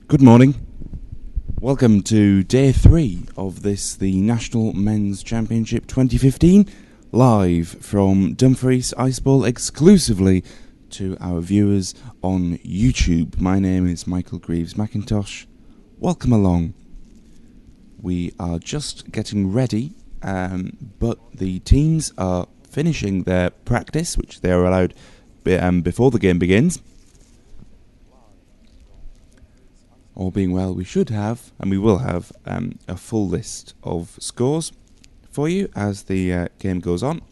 Good morning. Welcome to day 3 of the National Men's Championship 2015, live from Dumfries Ice Bowl exclusively to our viewers on YouTube. My name is Michael Greaves McIntosh. Welcome along. We are just getting ready, but the teams are finishing their practice, which they are allowed before the game begins. All being well, we should have, and we will have, a full list of scores for you as the game goes on.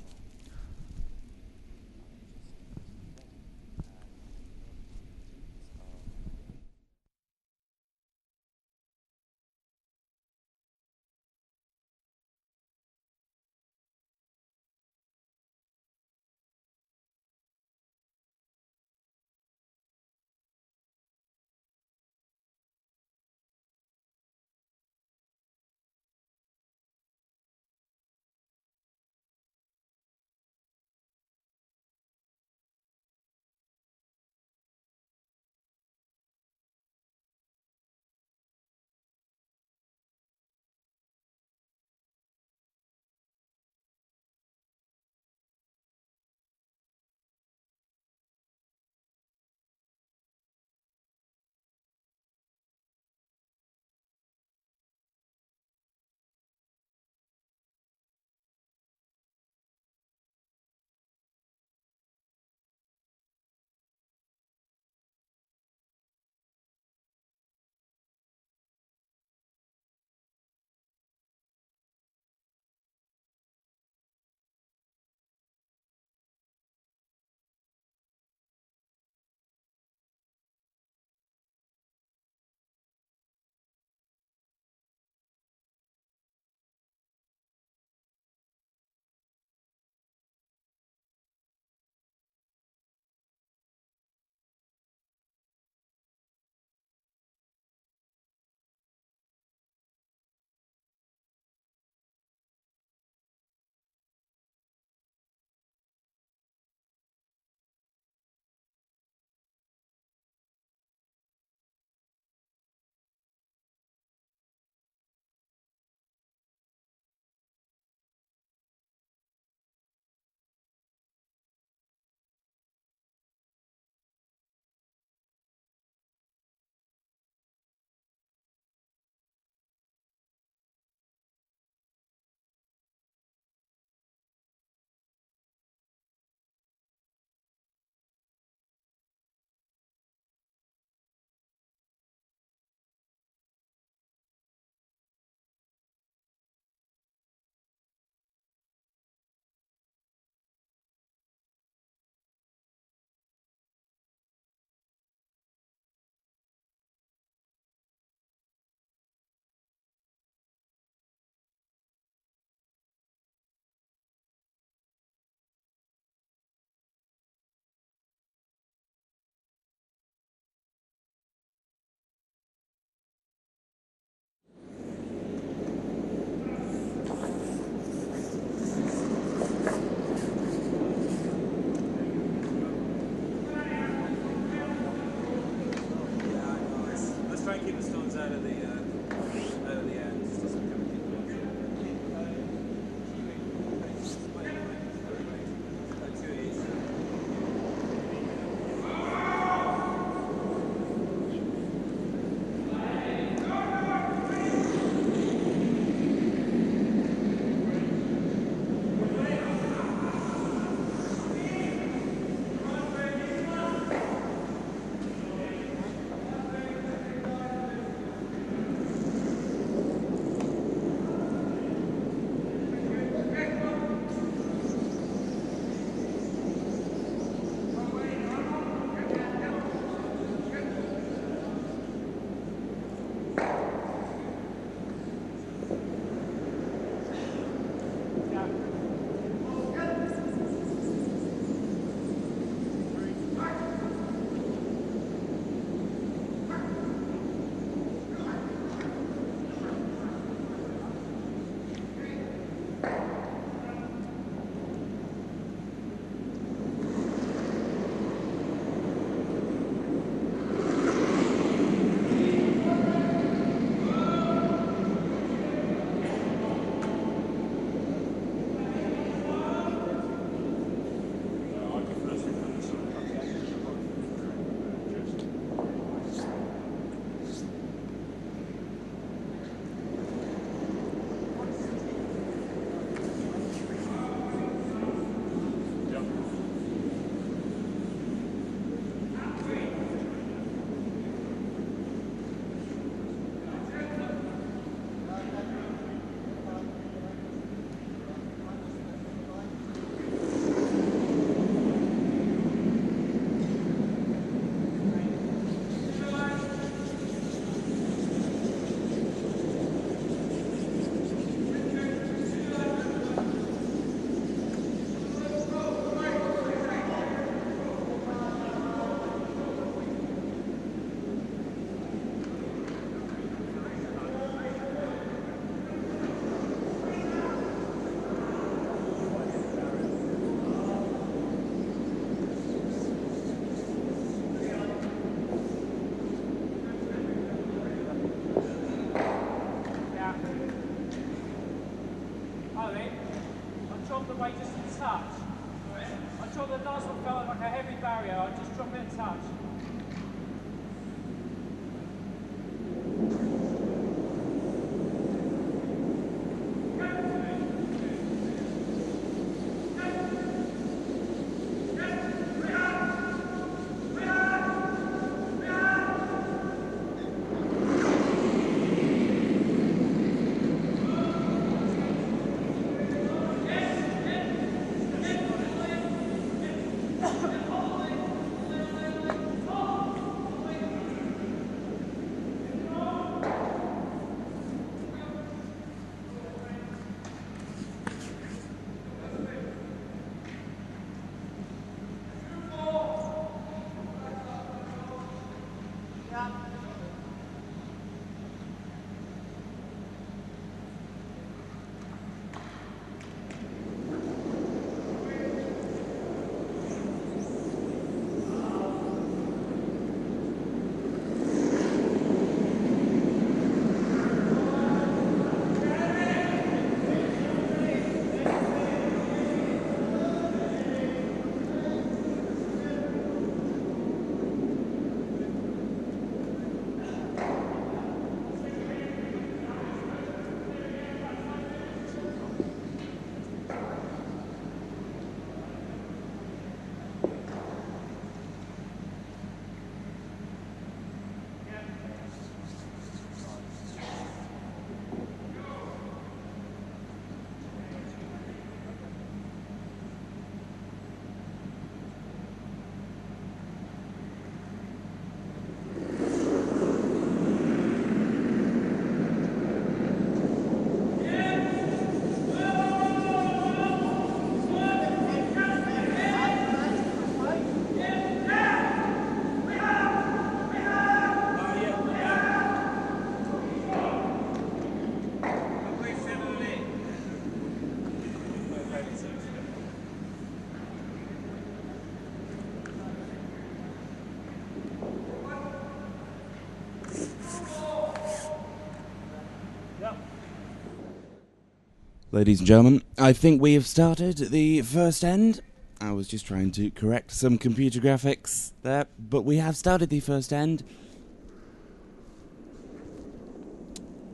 Ladies and gentlemen, I think we have started the first end. I was just trying to correct some computer graphics there, but we have started the first end.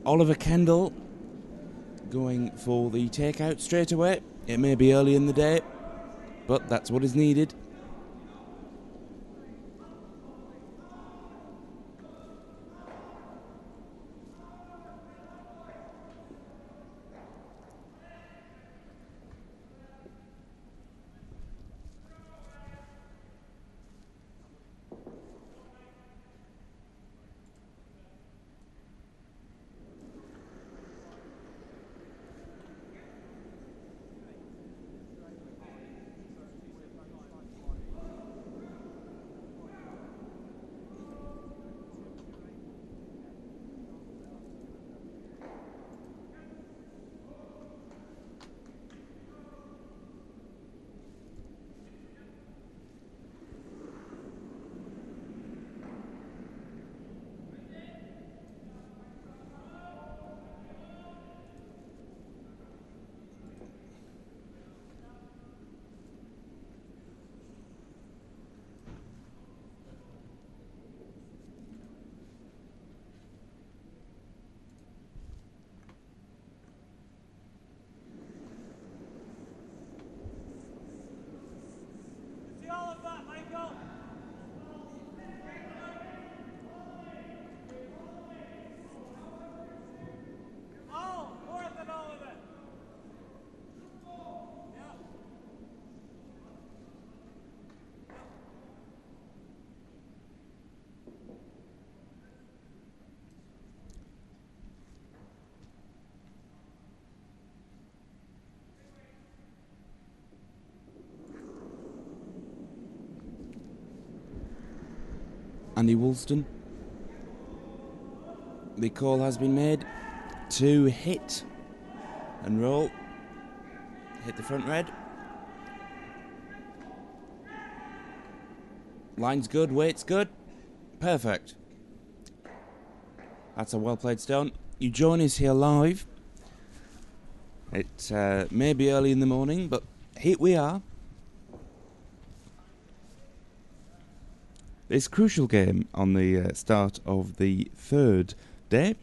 Oliver Kendall going for the takeout straight away. It may be early in the day, but that's what is needed. Andy Woolston. The call has been made to hit and roll. Hit the front red. Line's good, weight's good. Perfect. That's a well played stone. You join us here live. It may be early in the morning, but here we are. this crucial game on the start of the third day.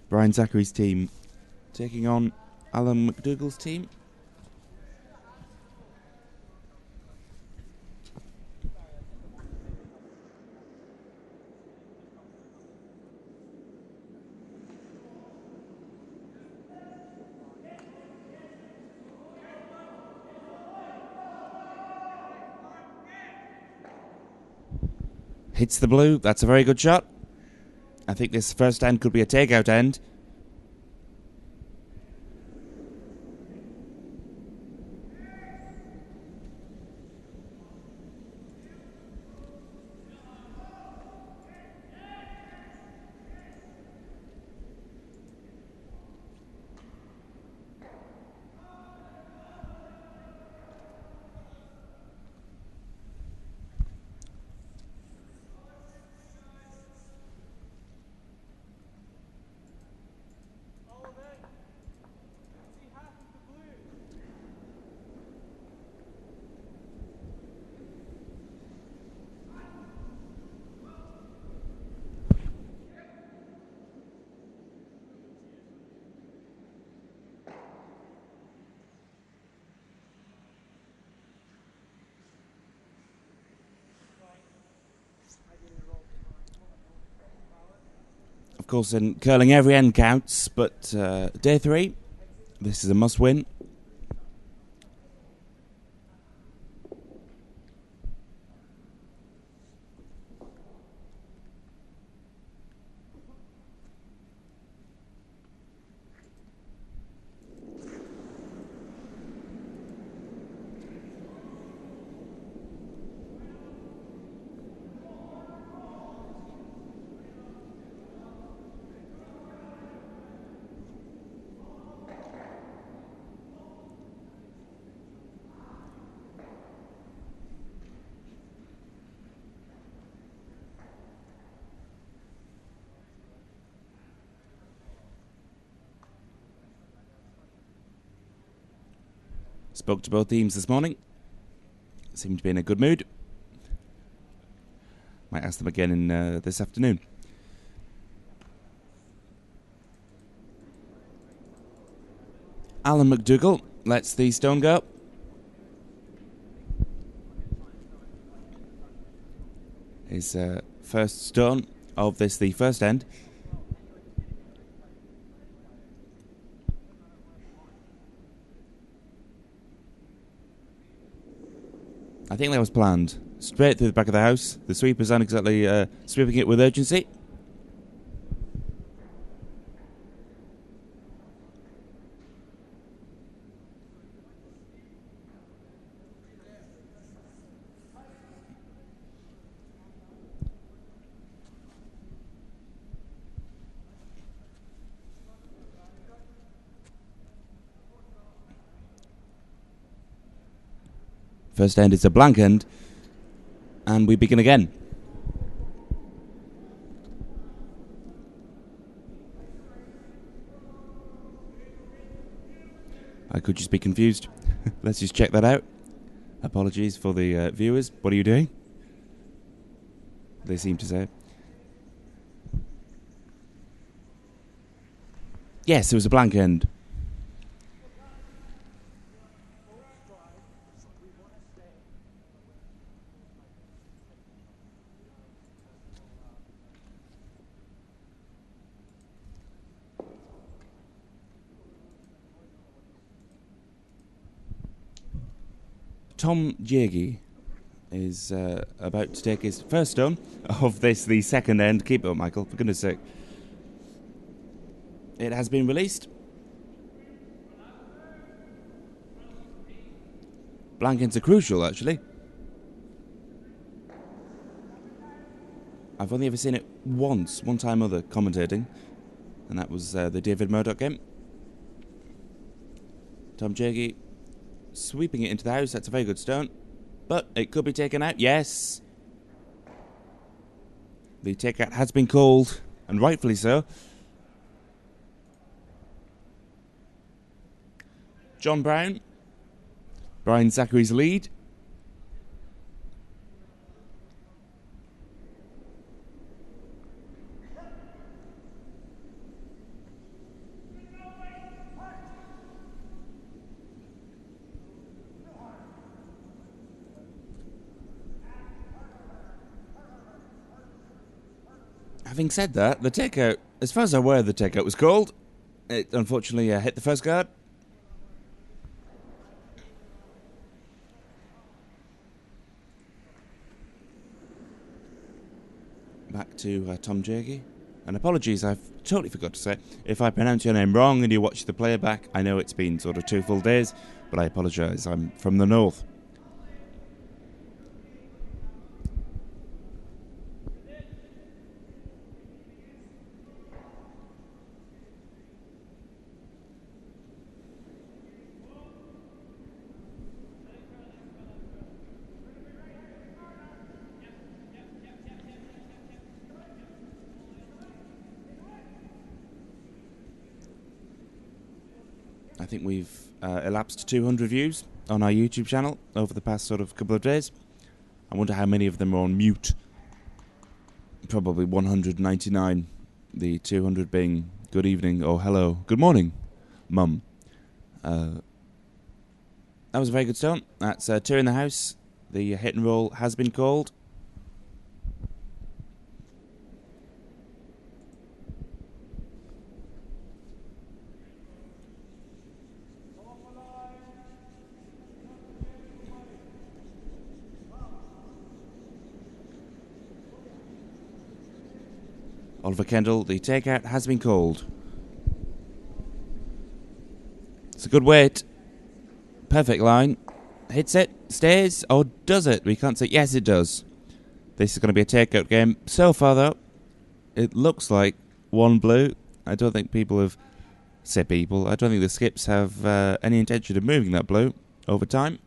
Brian Zachary's team taking on Alan McDougall's team. Hits the blue. That's a very good shot. I think this first end could be a takeout end. Of course, in curling, every end counts, but day 3, this is a must-win. Spoke to both teams this morning. Seem to be in a good mood. Might ask them again in this afternoon. Alan McDougall lets the stone go. His first stone of this, the first end. I think that was planned. Straight through the back of the house. The sweepers aren't exactly sweeping it with urgency. First end is a blank end, and we begin again. I could just be confused. Let's just check that out. Apologies for the viewers. What are you doing? They seem to say. Yes, it was a blank end. Tom Jagey is about to take his first stone of this, the second end. Keep it up, Michael, for goodness sake. It has been released. Blank ends are crucial, actually. I've only ever seen it once, one time other, commentating, and that was the David Murdoch game. Tom Jagey sweeping it into the house. That's a very good stone, but it could be taken out. Yes, the takeout has been called, and rightfully so. John Brown, Brian Zachary's lead. Having said that, the takeout, as far as I'm aware, the takeout was called. It unfortunately hit the first guard. Back to Tom Jagey. And apologies, I've totally forgot to say, if I pronounce your name wrong and you watch the playback, I know it's been sort of 2 full days, but I apologise, I'm from the north. I think we've elapsed 200 views on our YouTube channel over the past sort of couple of days. I wonder how many of them are on mute. Probably 199. The 200 being good evening or hello, good morning, mum. That was a very good start. That's 2 in the house. The hit and roll has been called. Oliver Kendall, the takeout has been called. It's a good weight. Perfect line. Hits it, stays, or does it? We can't say. Yes, it does. This is going to be a takeout game. So far, though, it looks like 1 blue. I don't think people have... I don't think the skips have any intention of moving that blue over time.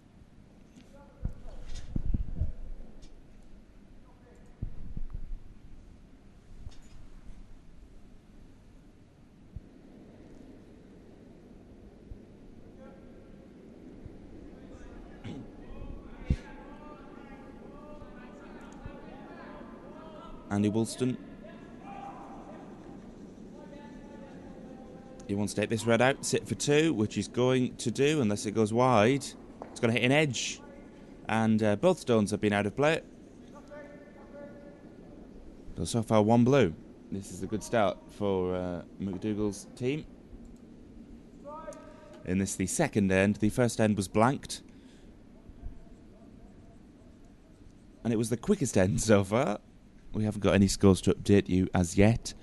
Andy Woolston. He wants to take this red out, sit for 2, which he's going to do unless it goes wide. It's going to hit an edge. And both stones have been out of play. So far 1 blue. This is a good start for McDougall's team. In this, the second end. The first end was blanked. And it was the quickest end so far. We haven't got any scores to update you as yet.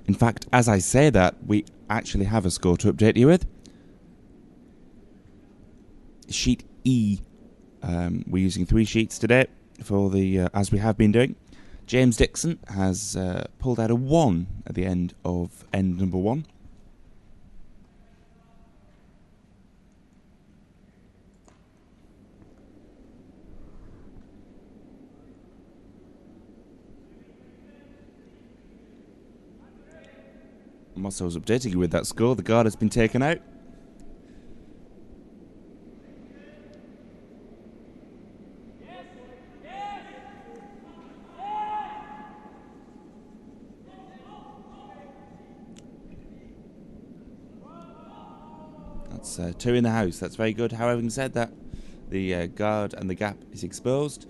In fact, as I say that, we actually have a score to update you with. Sheet E. We're using 3 sheets today for the as we have been doing. James Dixon has pulled out a 1 at the end of end number 1. Whilst I was updating you with that score, the guard has been taken out. That's 2 in the house. That's very good. However, having said that, the guard and the gap is exposed.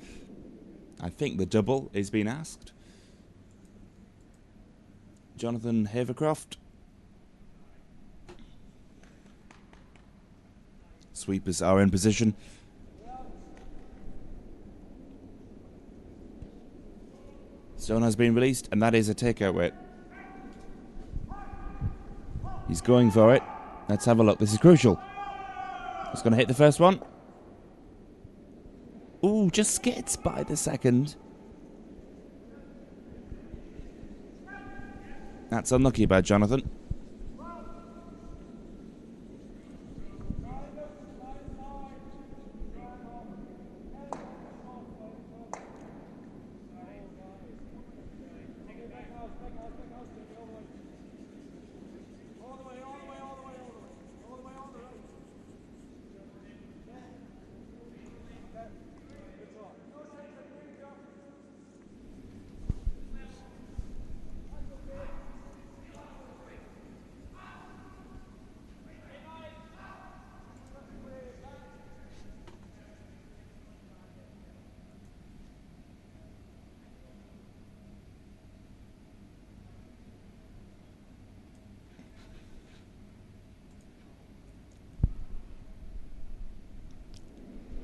I think the double is being asked. Jonathan Havercroft. Sweepers are in position. Stone has been released, and that is a takeout weight. He's going for it. Let's have a look. This is crucial. He's going to hit the first one. Ooh, just skids by the second. That's unlucky by Jonathan.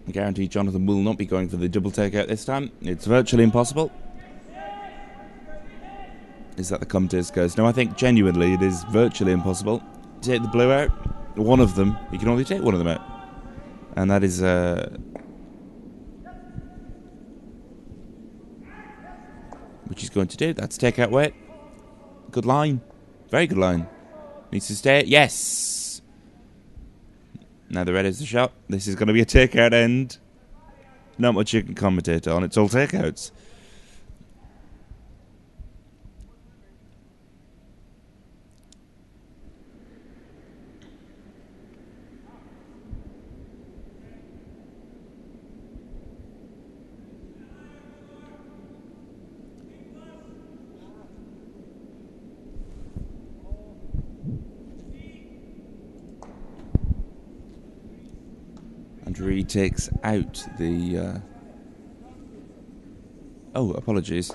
I guarantee Jonathan will not be going for the double takeout this time. It's virtually impossible. Is that the commentator's curse? No, I think genuinely it is virtually impossible to take the blue out. One of them. You can only take one of them out. And that is... which he's going to do. That's takeout weight. Good line. Very good line. Needs to stay. Yes! Now the red is the shot. This is going to be a takeout end. Not much you can commentate on. It's all takeouts. And Reed takes out the... Oh, apologies.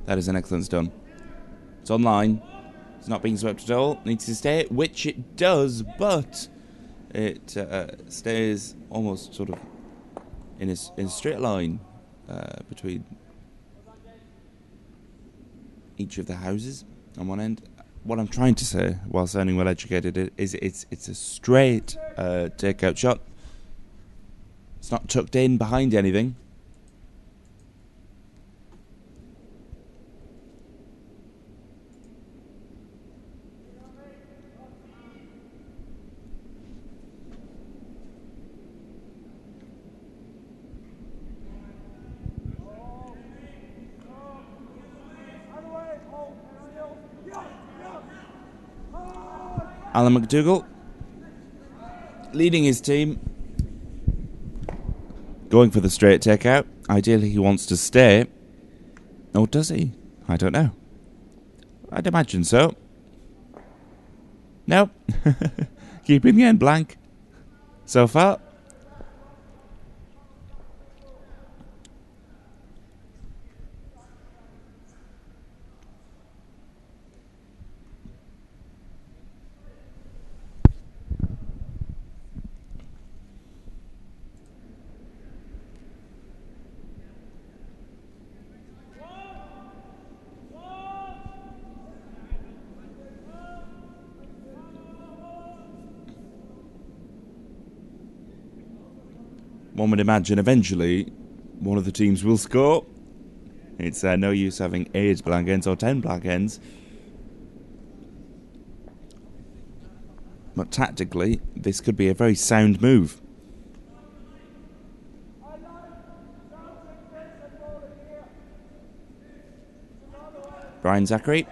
That is an excellent stun. It's online. It's not being swept at all. Needs to stay, which it does, but it stays almost sort of in a straight line between each of the houses on one end. What I'm trying to say, while sounding well educated, is it's a straight takeout shot. It's not tucked in behind anything. Alan McDougall leading his team, going for the straight takeout. Ideally he wants to stay. Or does he? I don't know. I'd imagine so. Nope. Keeping the end blank so far. One would imagine eventually one of the teams will score. It's no use having 8 blank ends or 10 blank ends. But tactically, this could be a very sound move. Brian Zachary.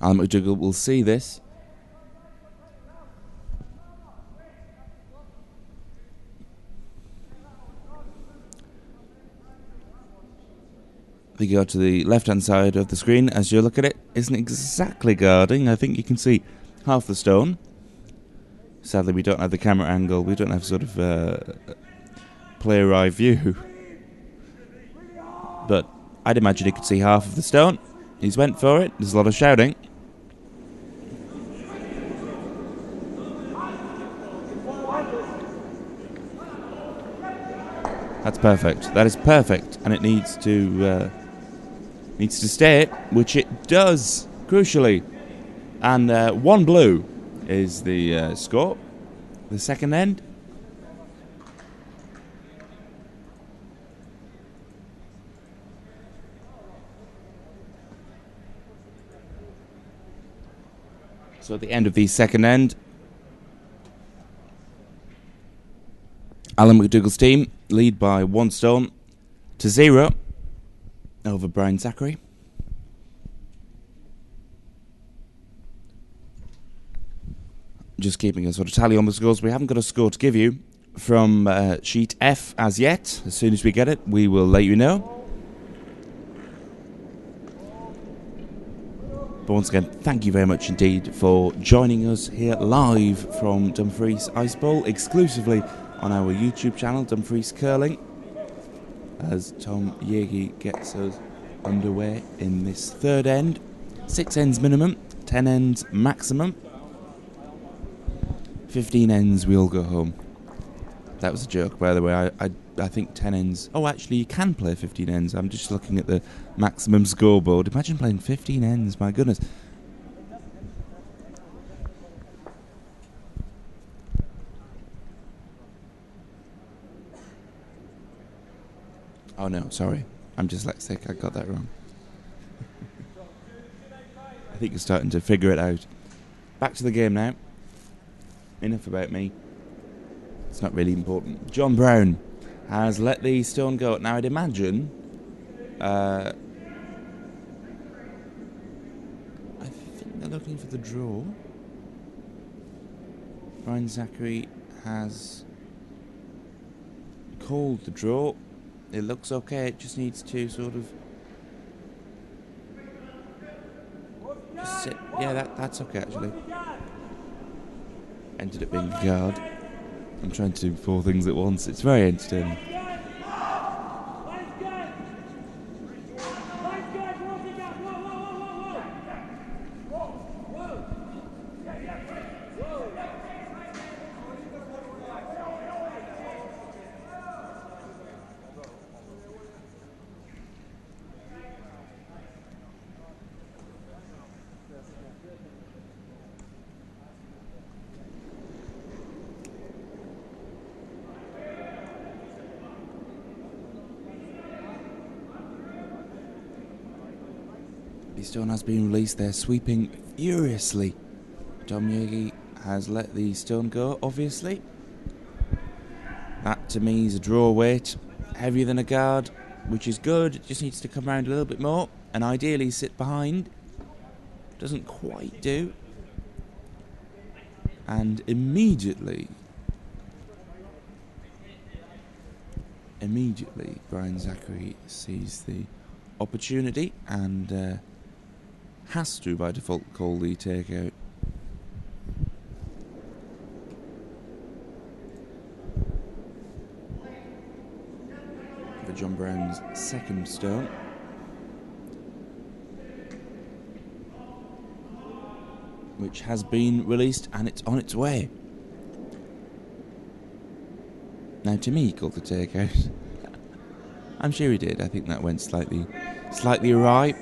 Alan McDougall will see this. We go to the left-hand side of the screen as you look at it. Isn't exactly guarding. I think you can see half the stone. Sadly, we don't have the camera angle. We don't have sort of player eye view. But I'd imagine you could see half of the stone. He's went for it. There's a lot of shouting. That's perfect. That is perfect, and it needs to stay, which it does, crucially. And 1 blue is the score. The second end. So at the end of the second end, Alan McDougall's team lead by 1 stone to 0 over Brian Zachary. Just keeping a sort of tally on the scores. We haven't got a score to give you from sheet F as yet. As soon as we get it, we will let you know. But once again, thank you very much indeed for joining us here live from Dumfries Ice Bowl, exclusively on our YouTube channel, Dumfries Curling, as Tom Yegi gets us underway in this third end. 6 ends minimum, 10 ends maximum. 15 ends, we all go home. That was a joke, by the way. I think 10 ends... Oh, actually, you can play 15 ends. I'm just looking at the maximum scoreboard. Imagine playing 15 ends, my goodness. Oh, no, sorry. I'm dyslexic. I got that wrong. I think you're starting to figure it out. Back to the game now. Enough about me. It's not really important. John Brown has let the stone go. Now, I'd imagine... I think they're looking for the draw. Brian Zachary has called the draw. It looks okay. It just needs to sort of... just sit. Yeah, that's okay, actually. Ended up being a guard. I'm trying to do 4 things at once. It's very entertaining. The stone has been released. They're sweeping furiously. Tom Yegi has let the stone go, obviously. That to me is a draw weight. Heavier than a guard, which is good. It just needs to come around a little bit more and ideally sit behind. Doesn't quite do. And immediately, Brian Zachary sees the opportunity and has to, by default, call the takeout. For John Brown's second stone. Which has been released and it's on its way. Now, to me, he called the takeout. I'm sure he did. I think that went slightly awry.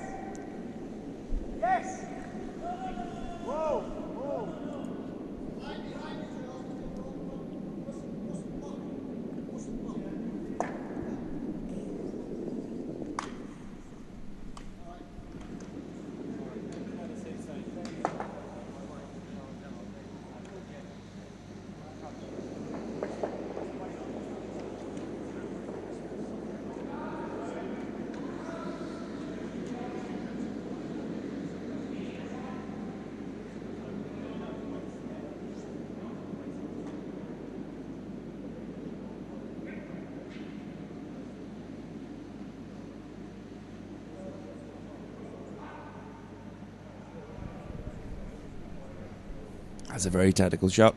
That's a very tactical shot.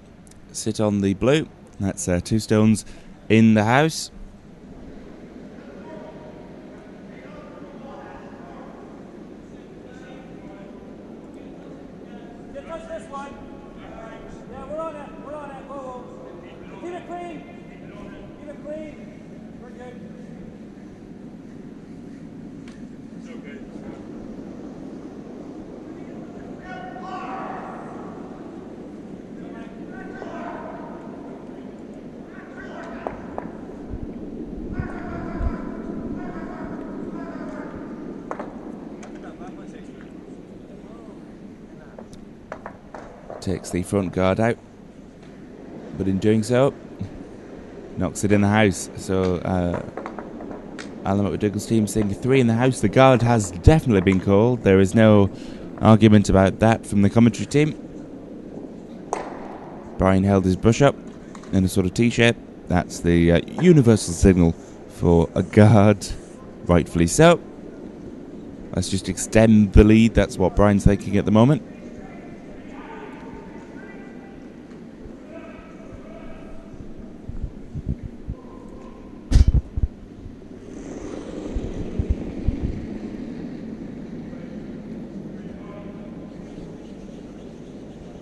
Sit on the blue. That's 2 stones in the house. Takes the front guard out, but in doing so, knocks it in the house. So Alan McDougall's team saying 3 in the house. The guard has definitely been called. There is no argument about that from the commentary team. Brian held his brush up in a sort of T-shape. That's the universal signal for a guard, rightfully so. Let's just extend the lead. That's what Brian's thinking at the moment.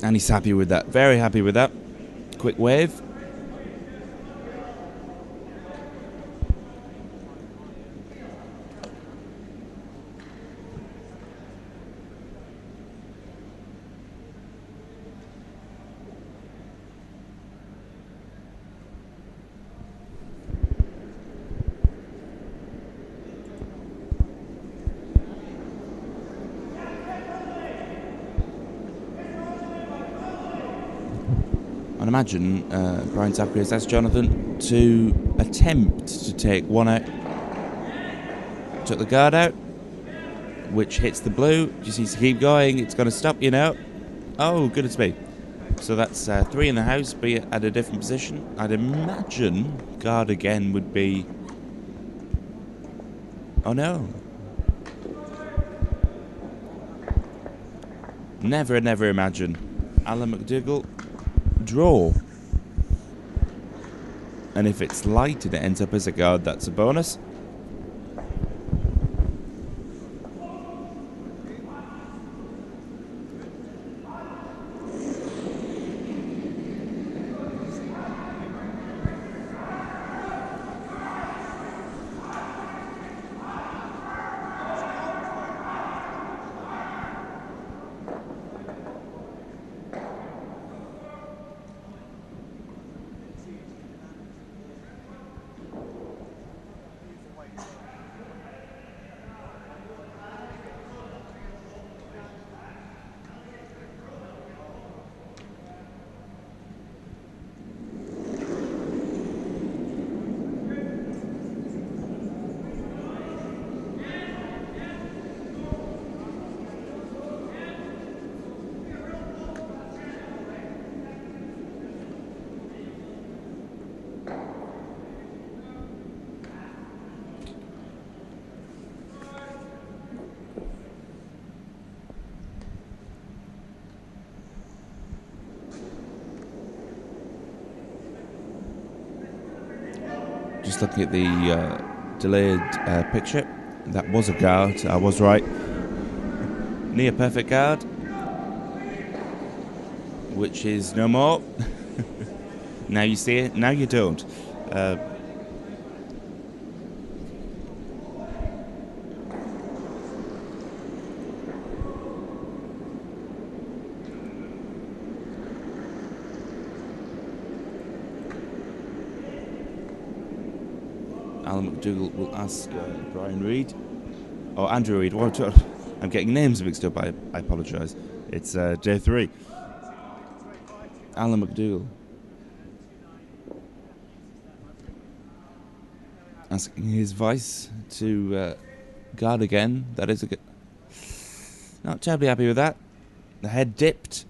And he's happy with that. Very happy with that. Quick wave. I'd imagine Brian Zachary has asked Jonathan to attempt to take one out. Took the guard out, which hits the blue. Just needs to keep going. It's going to stop, you know. Oh, goodness me. So that's 3 in the house, be at a different position. I'd imagine guard again would be... Oh, no. Never imagine. Alan McDougall... draw, and if it's light and it ends up as a guard, that's a bonus. Just looking at the delayed picture, that was a guard. I was right. Near perfect guard, which is no more. Now you see it, now you don't. Alan McDougall will ask Brian Reid, or Andrew Reid. I'm getting names mixed up. I apologise. It's day 3. Alan McDougall asking his vice to guard again. That is a good. Not terribly happy with that. The head dipped.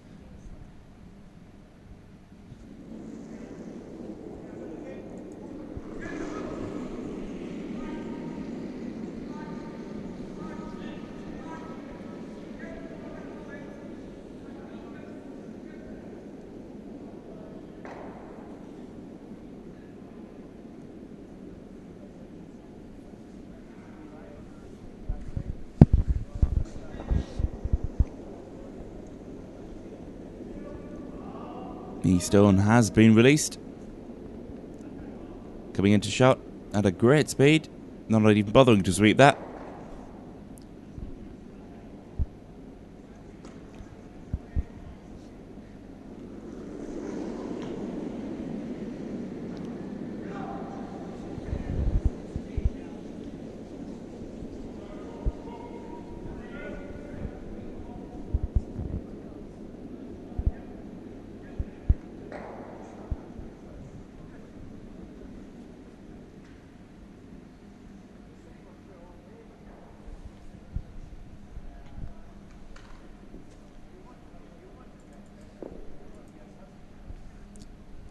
The stone has been released. Coming into shot, at a great speed. Not even bothering to sweep that.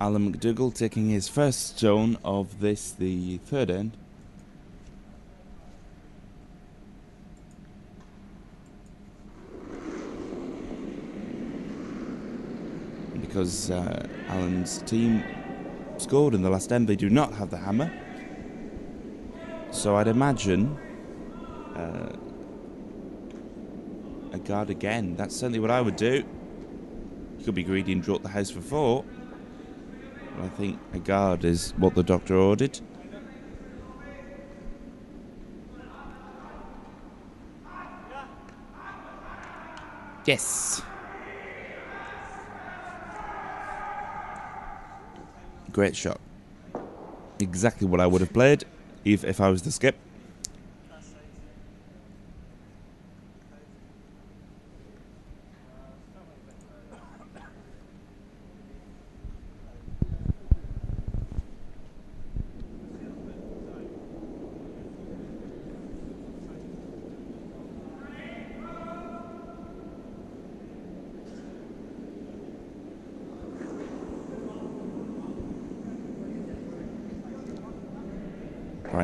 Alan McDougall taking his first stone of this, the third end. Because Alan's team scored in the last end, they do not have the hammer. So I'd imagine a guard again. That's certainly what I would do. You could be greedy and draw up the house for 4. But I think a guard is what the doctor ordered. Yes. Great shot. Exactly what I would have played if I was the skip.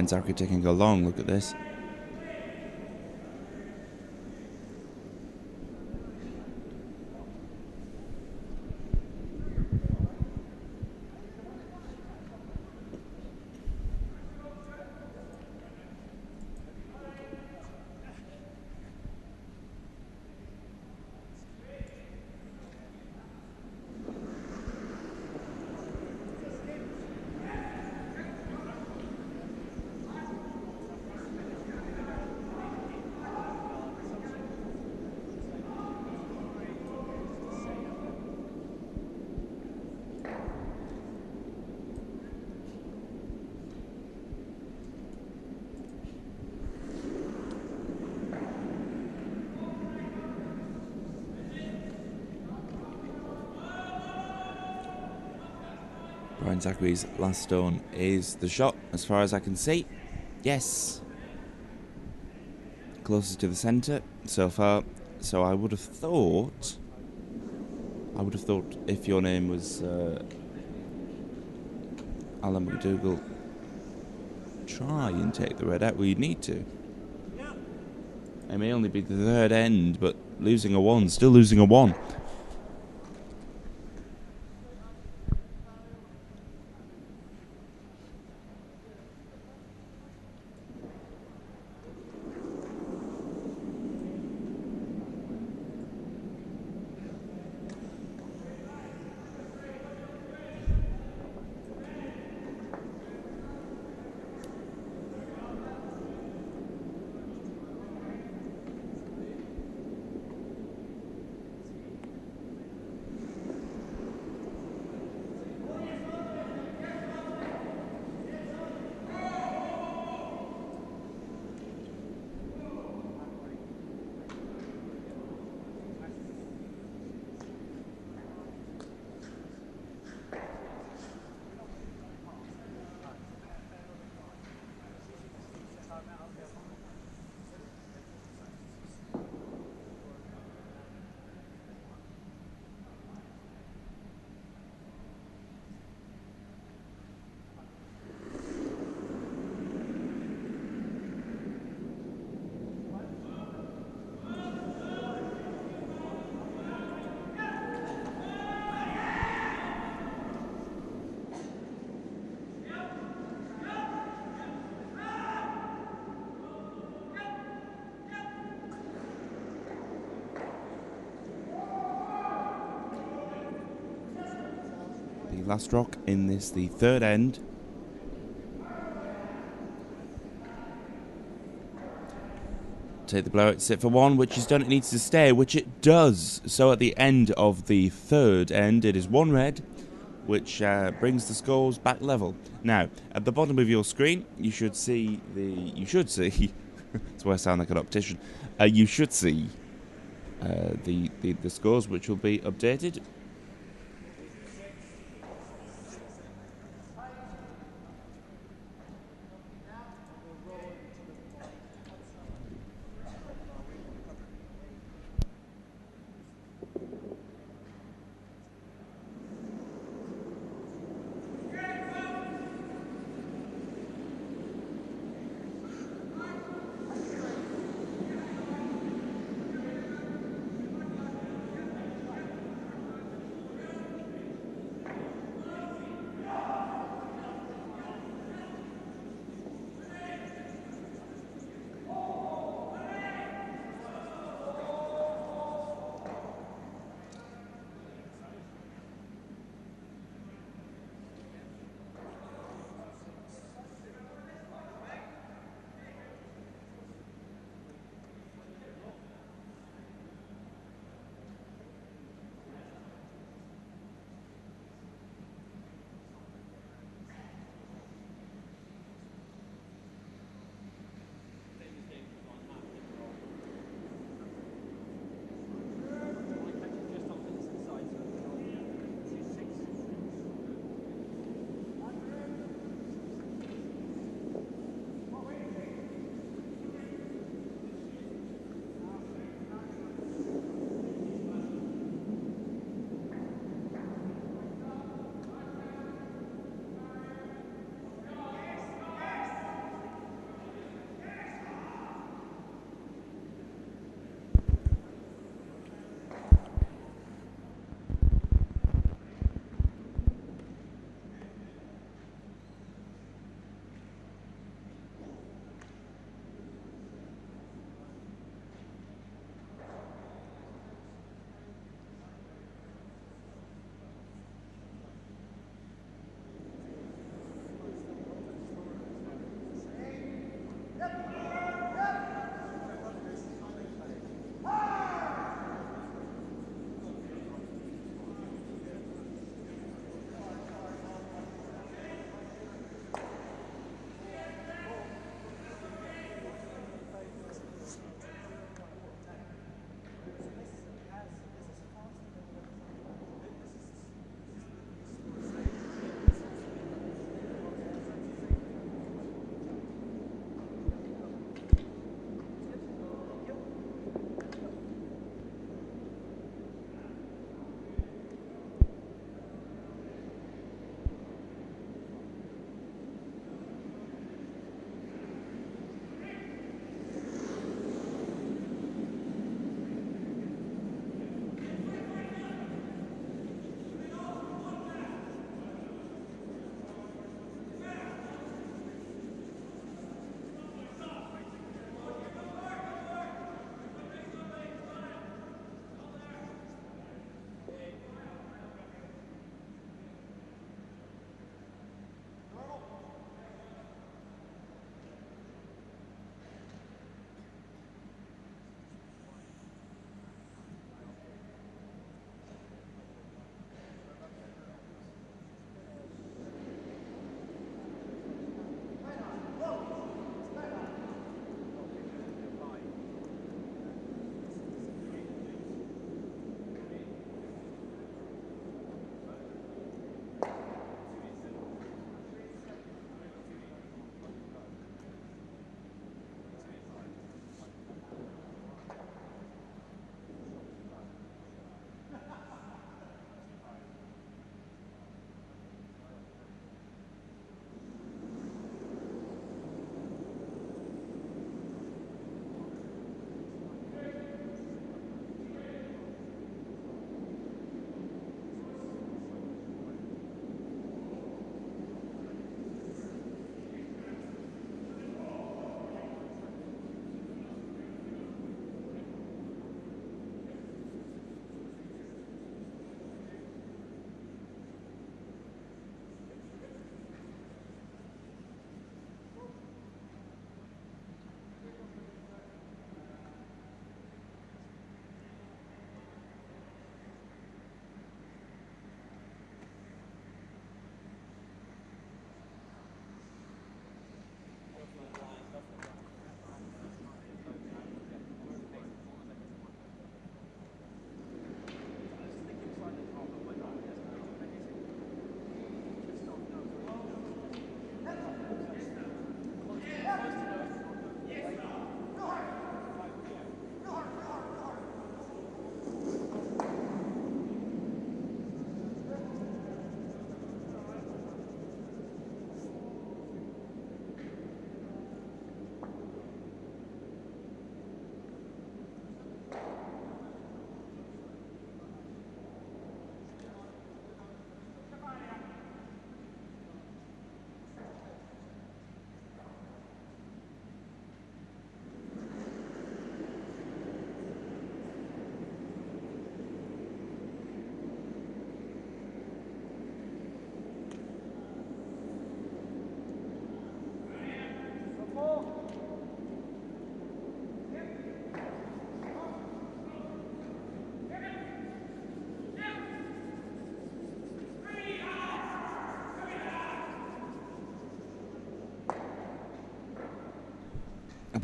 Zachary taking a long look at this. Zachary's last stone is the shot, as far as I can see. Yes. Closest to the centre so far. So I would have thought if your name was Alan McDougall, try and take the red out. Well, you'd need to. It may only be the third end, but losing a 1, still losing a 1. Last rock in this, the third end. take the blowout set for 1, which is done. It needs to stay, which it does. So at the end of the third end, it is 1 red, which brings the scores back level. Now, at the bottom of your screen, you should see that's why I sound like an optician. You should see the scores, which will be updated.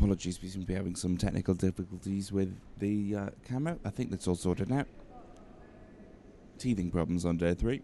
Apologies, we seem to be having some technical difficulties with the camera. I think that's all sorted now. Teething problems on day 3.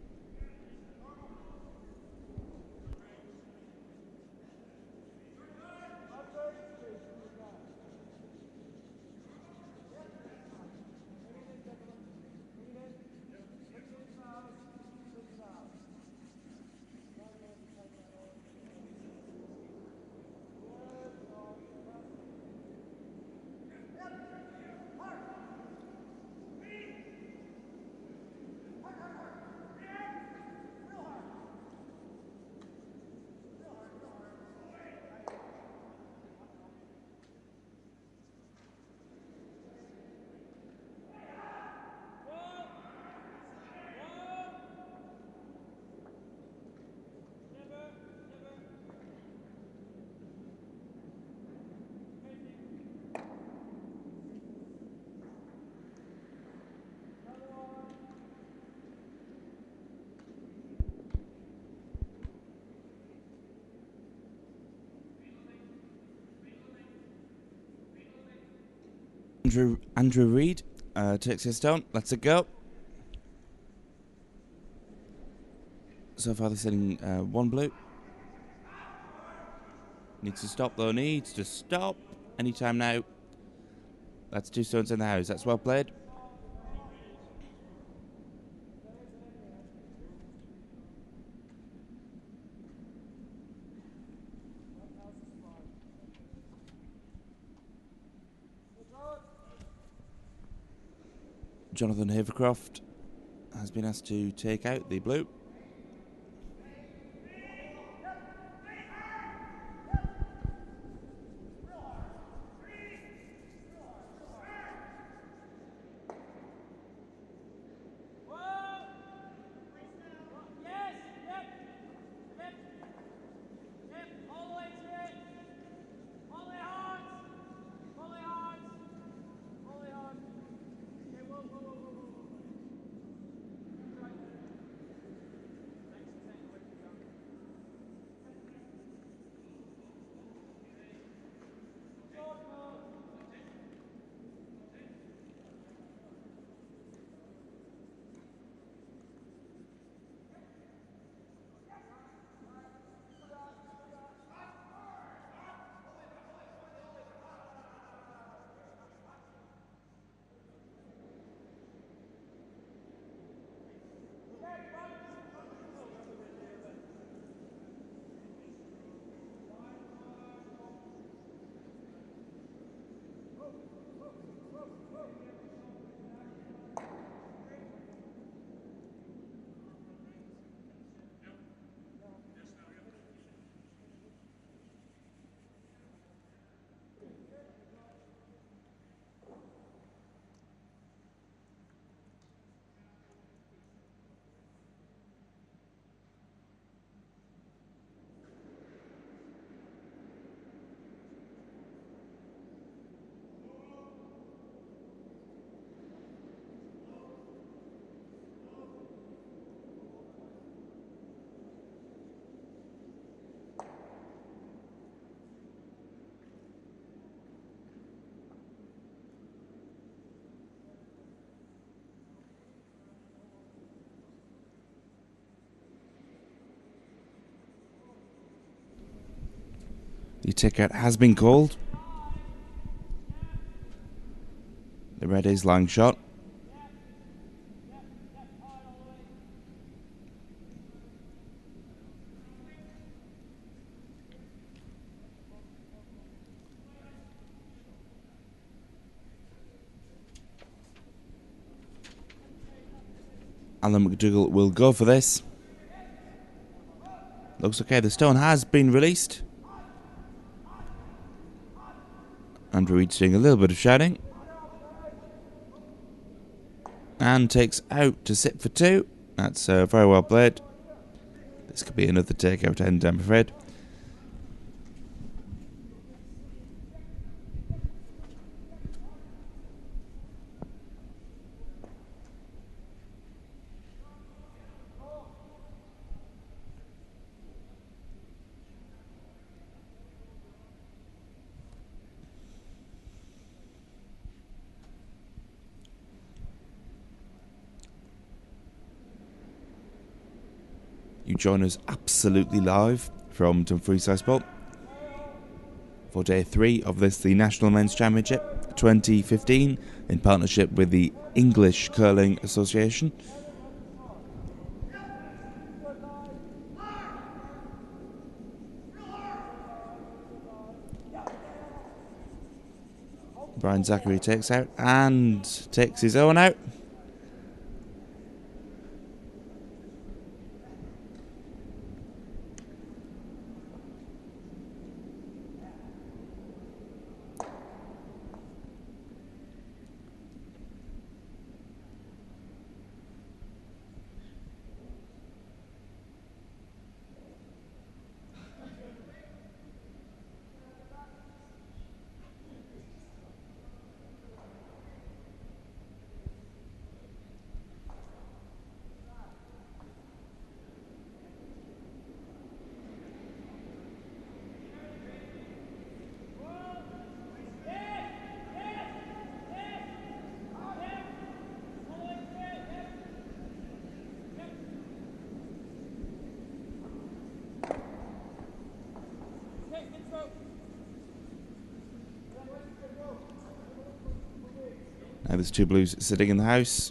Andrew Reid takes his stone. Let's it go. So far they're sitting 1 blue. Needs to stop though, needs to stop. Anytime now. That's 2 stones in the house. That's well played. Jonathan Havercroft has been asked to take out the blue. The ticket has been called. The red is long shot. Alan McDougall will go for this. Looks okay, the stone has been released. Andrew Reid doing a little bit of shouting. And takes out to sit for 2. That's very well played. This could be another takeout end, I'm afraid. you join us absolutely live from Dumfries Ice Bowl for day 3 of this, the National Men's Championship 2015, in partnership with the English Curling Association. Brian Zachary takes out and takes his own out. Now there's 2 blues sitting in the house.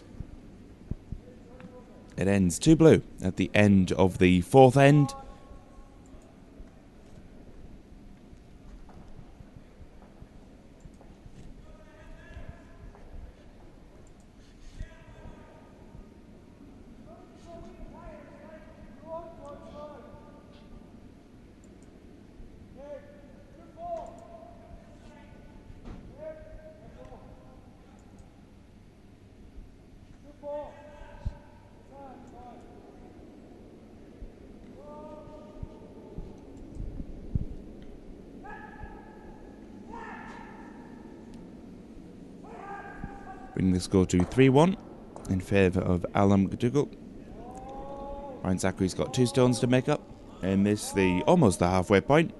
It ends 2 blue at the end of the 4th end. Bringing the score to 3-1 in favour of Alan McDougall. Ryan Zachary's got 2 stones to make up in this, almost the halfway point.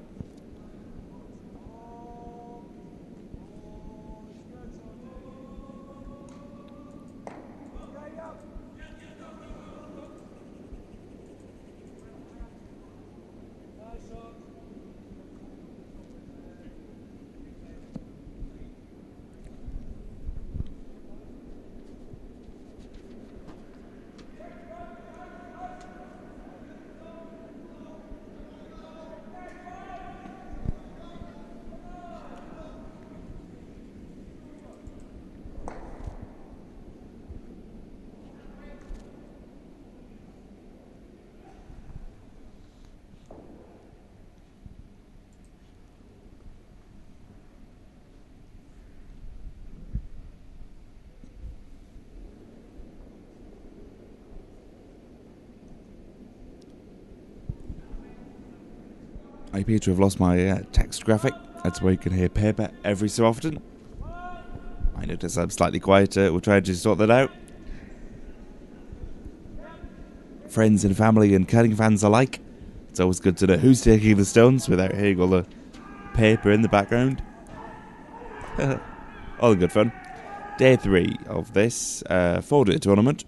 I appear to have lost my text graphic. That's where you can hear paper every so often. I notice I'm slightly quieter. We'll try to sort that out. Friends and family and curling fans alike, it's always good to know who's taking the stones without hearing all the paper in the background. All good fun. Day 3 of this 4-day tournament.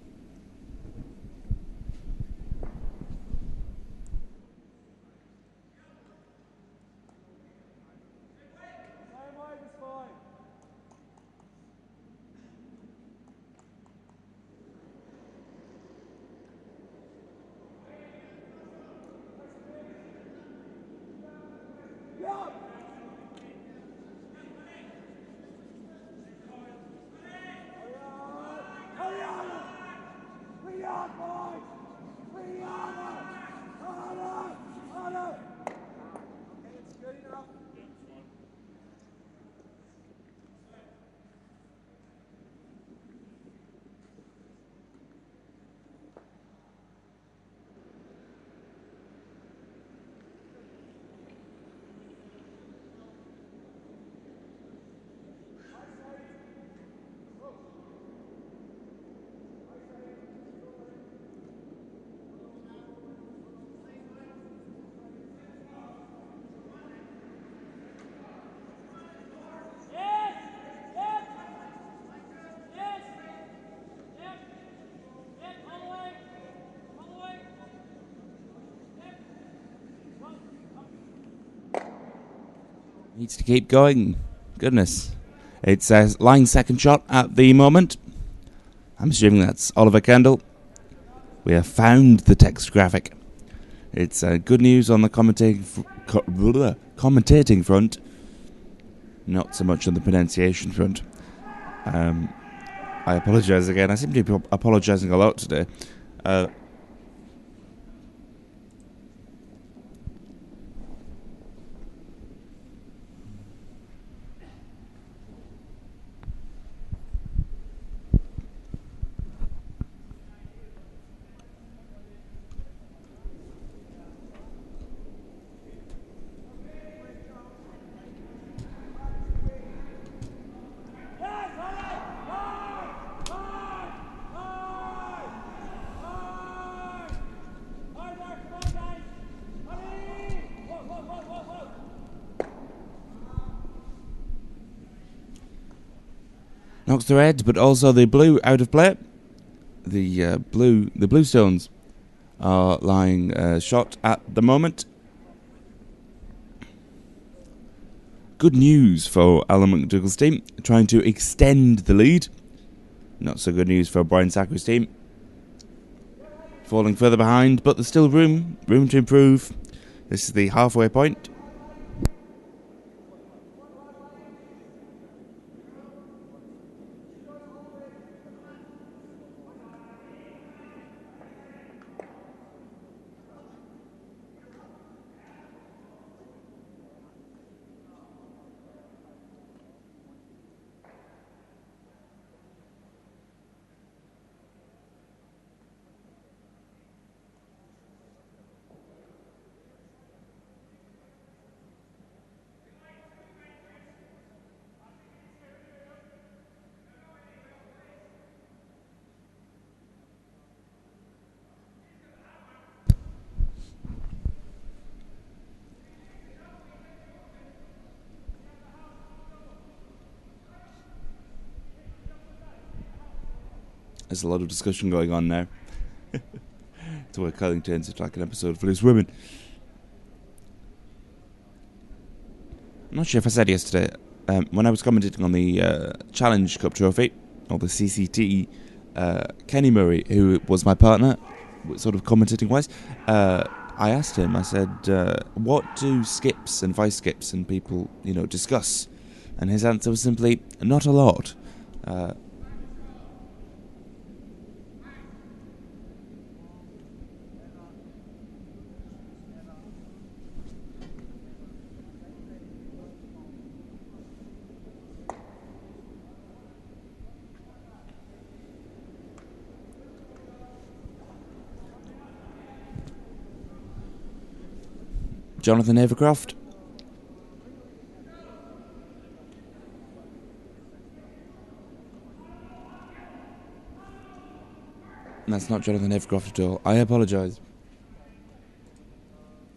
Needs to keep going. Goodness. It's line second shot at the moment. I'm assuming that's Oliver Kendall. We have found the text graphic. It's good news on the commentating front. Not so much on the pronunciation front. I apologise again. I seem to be apologising a lot today. Knocks the red, but also the blue out of play. The blue stones are lying shot at the moment. Good news for Alan McDougall's team, trying to extend the lead. Not so good news for Brian Zachary's team, falling further behind, but there's still room to improve. This is the halfway point. There's a lot of discussion going on now. It's where curling turns into like an episode for loose women. I'm not sure if I said yesterday, when I was commentating on the Challenge Cup trophy, or the CCT, Kenny Murray, who was my partner, sort of commentating wise, I asked him, I said, what do skips and vice skips and people, discuss? And his answer was simply, not a lot. Jonathan Evercroft. That's not Jonathan Evercroft at all. I apologise.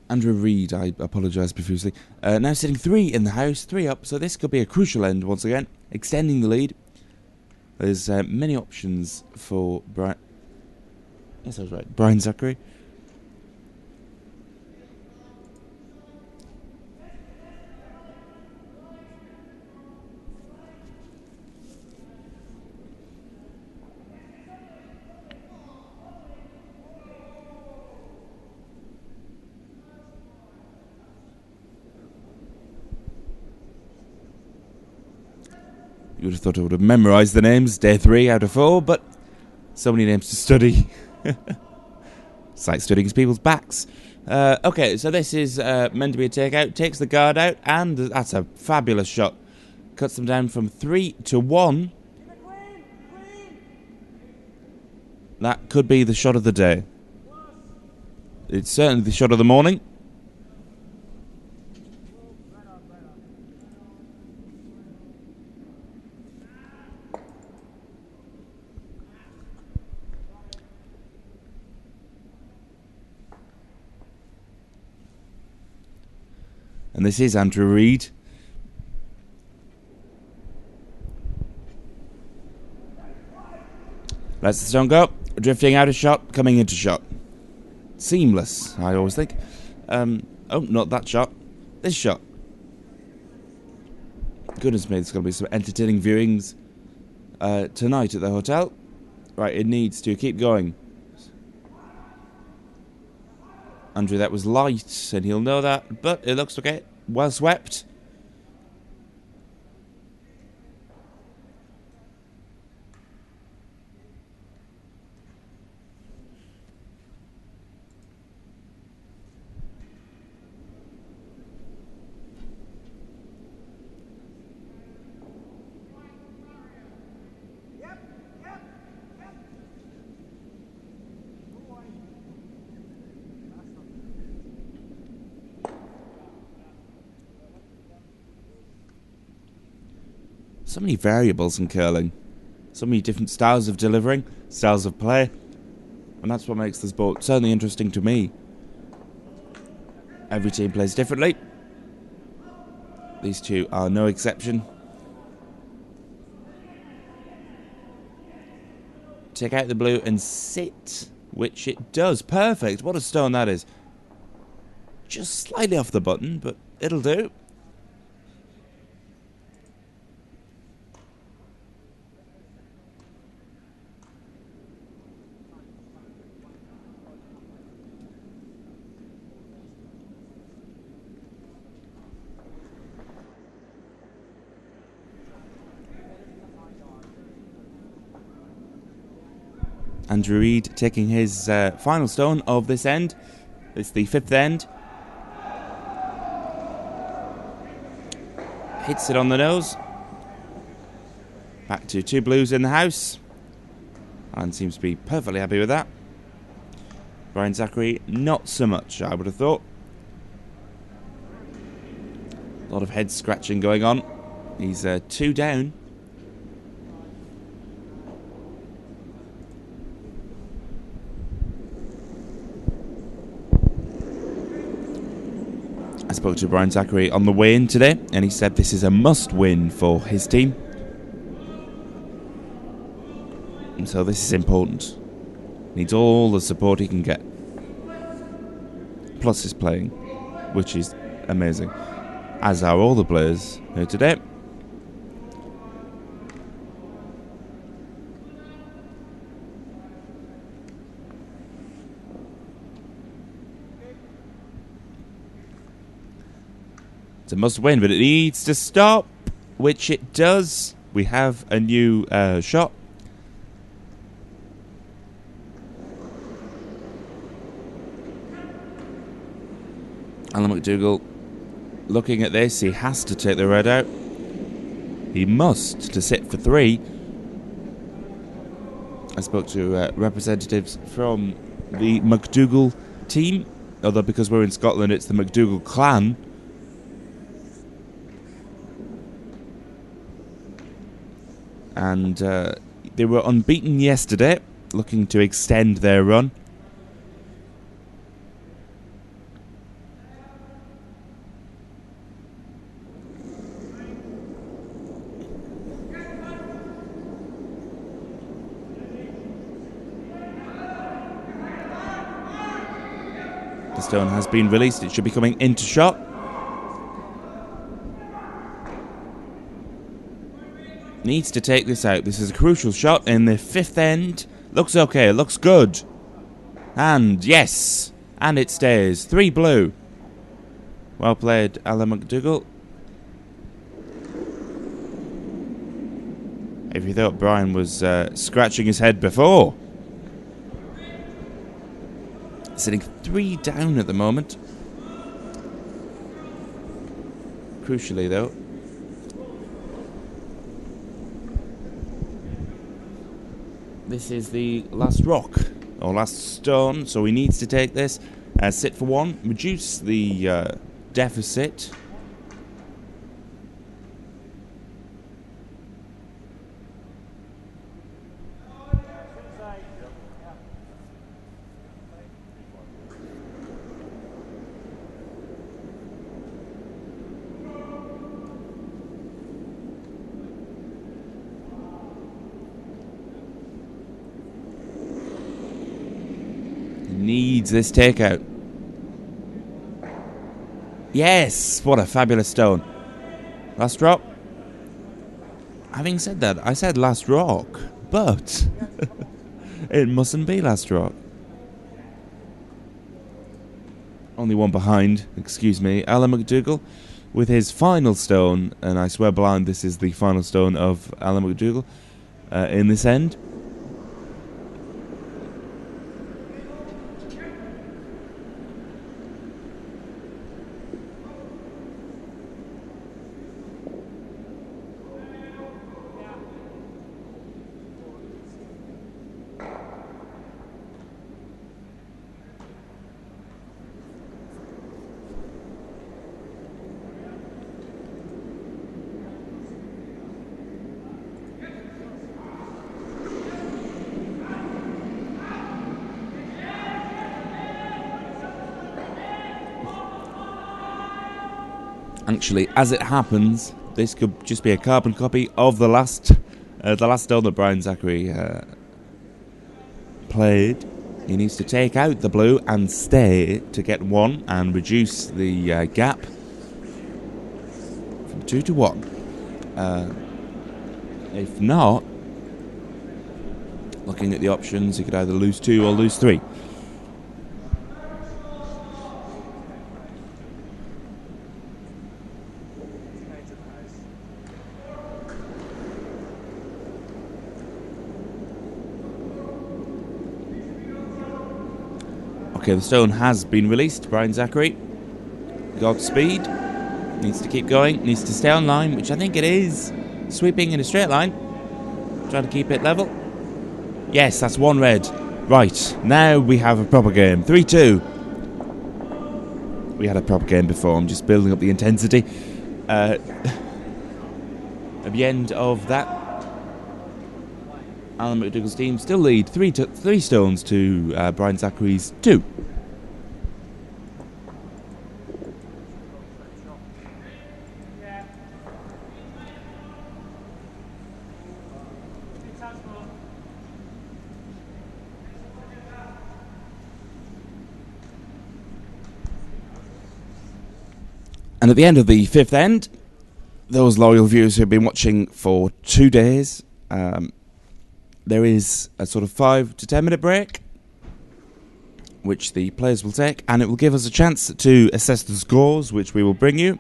Andrew Reid, I apologise profusely. Now sitting 3 in the house, 3 up, so this could be a crucial end once again, extending the lead. There's many options for Brian. Yes, I was right. Brian Zachary. You would have thought I would have memorised the names, day 3 out of 4, but so many names to study. It's like studying people's backs. Okay, so this is meant to be a takeout. Takes the guard out, and that's a fabulous shot. Cuts them down from 3 to 1. That could be the shot of the day. It's certainly the shot of the morning. And this is Andrew Reid. Lets the stone go. Drifting out of shot, coming into shot. Seamless, I always think. Oh, not that shot. This shot. Goodness me, there's going to be some entertaining viewings tonight at the hotel. Right, it needs to keep going. Andrew, that was light, and he'll know that, but it looks okay. Well swept. So many variables in curling. So many different styles of delivering, styles of play. And that's what makes the sport certainly interesting to me. Every team plays differently. These two are no exception. Take out the blue and sit, which it does. Perfect. What a stone that is. Just slightly off the button, but it'll do. Andrew Reid taking his final stone of this end. It's the fifth end. Hits it on the nose. Back to two blues in the house. And seems to be perfectly happy with that. Brian Zachary, not so much, I would have thought. A lot of head scratching going on. He's two down. I spoke to Brian Zachary on the way in today, and he said this is a must-win for his team. And so this is important. Needs all the support he can get. Plus his playing, which is amazing. As are all the players here today. It's a must win, but it needs to stop, which it does. We have a new shot. Alan McDougall, looking at this, he has to take the red out. He must to sit for three. I spoke to representatives from the McDougall team, although because we're in Scotland, it's the McDougall clan. And they were unbeaten yesterday, looking to extend their run. The stone has been released. It should be coming into shot. Needs to take this out. This is a crucial shot in the fifth end. Looks okay. Looks good. And yes. And it stays. 3 blue. Well played, Alan McDougall. If you thought Brian was scratching his head before. Sitting 3 down at the moment. Crucially, though. This is the last rock, or last stone, so he needs to take this. Sit for 1, reduce the deficit. Needs this takeout. Yes! What a fabulous stone. Last drop. Having said that, I said last rock, but it mustn't be last rock. Only one behind, excuse me, Alan McDougall with his final stone, and I swear blind this is the final stone of Alan McDougall in this end. Actually, as it happens, this could just be a carbon copy of the last stone that Brian Zachary played. He needs to take out the blue and stay to get one and reduce the gap from 2 to 1. If not, looking at the options, he could either lose 2 or lose 3. Okay, the stone has been released. Brian Zachary, Godspeed. Needs to keep going, needs to stay on line, which I think it is. Sweeping in a straight line. Trying to keep it level. Yes, that's 1 red. Right, now we have a proper game. 3-2. We had a proper game before, I'm just building up the intensity. At the end of that, Alan McDougall's team still lead 3 stones to Brian Zachary's 2. And at the end of the 5th end, those loyal viewers who have been watching for 2 days, there is a sort of 5 to 10 minute break, which the players will take, and it will give us a chance to assess the scores, which we will bring you.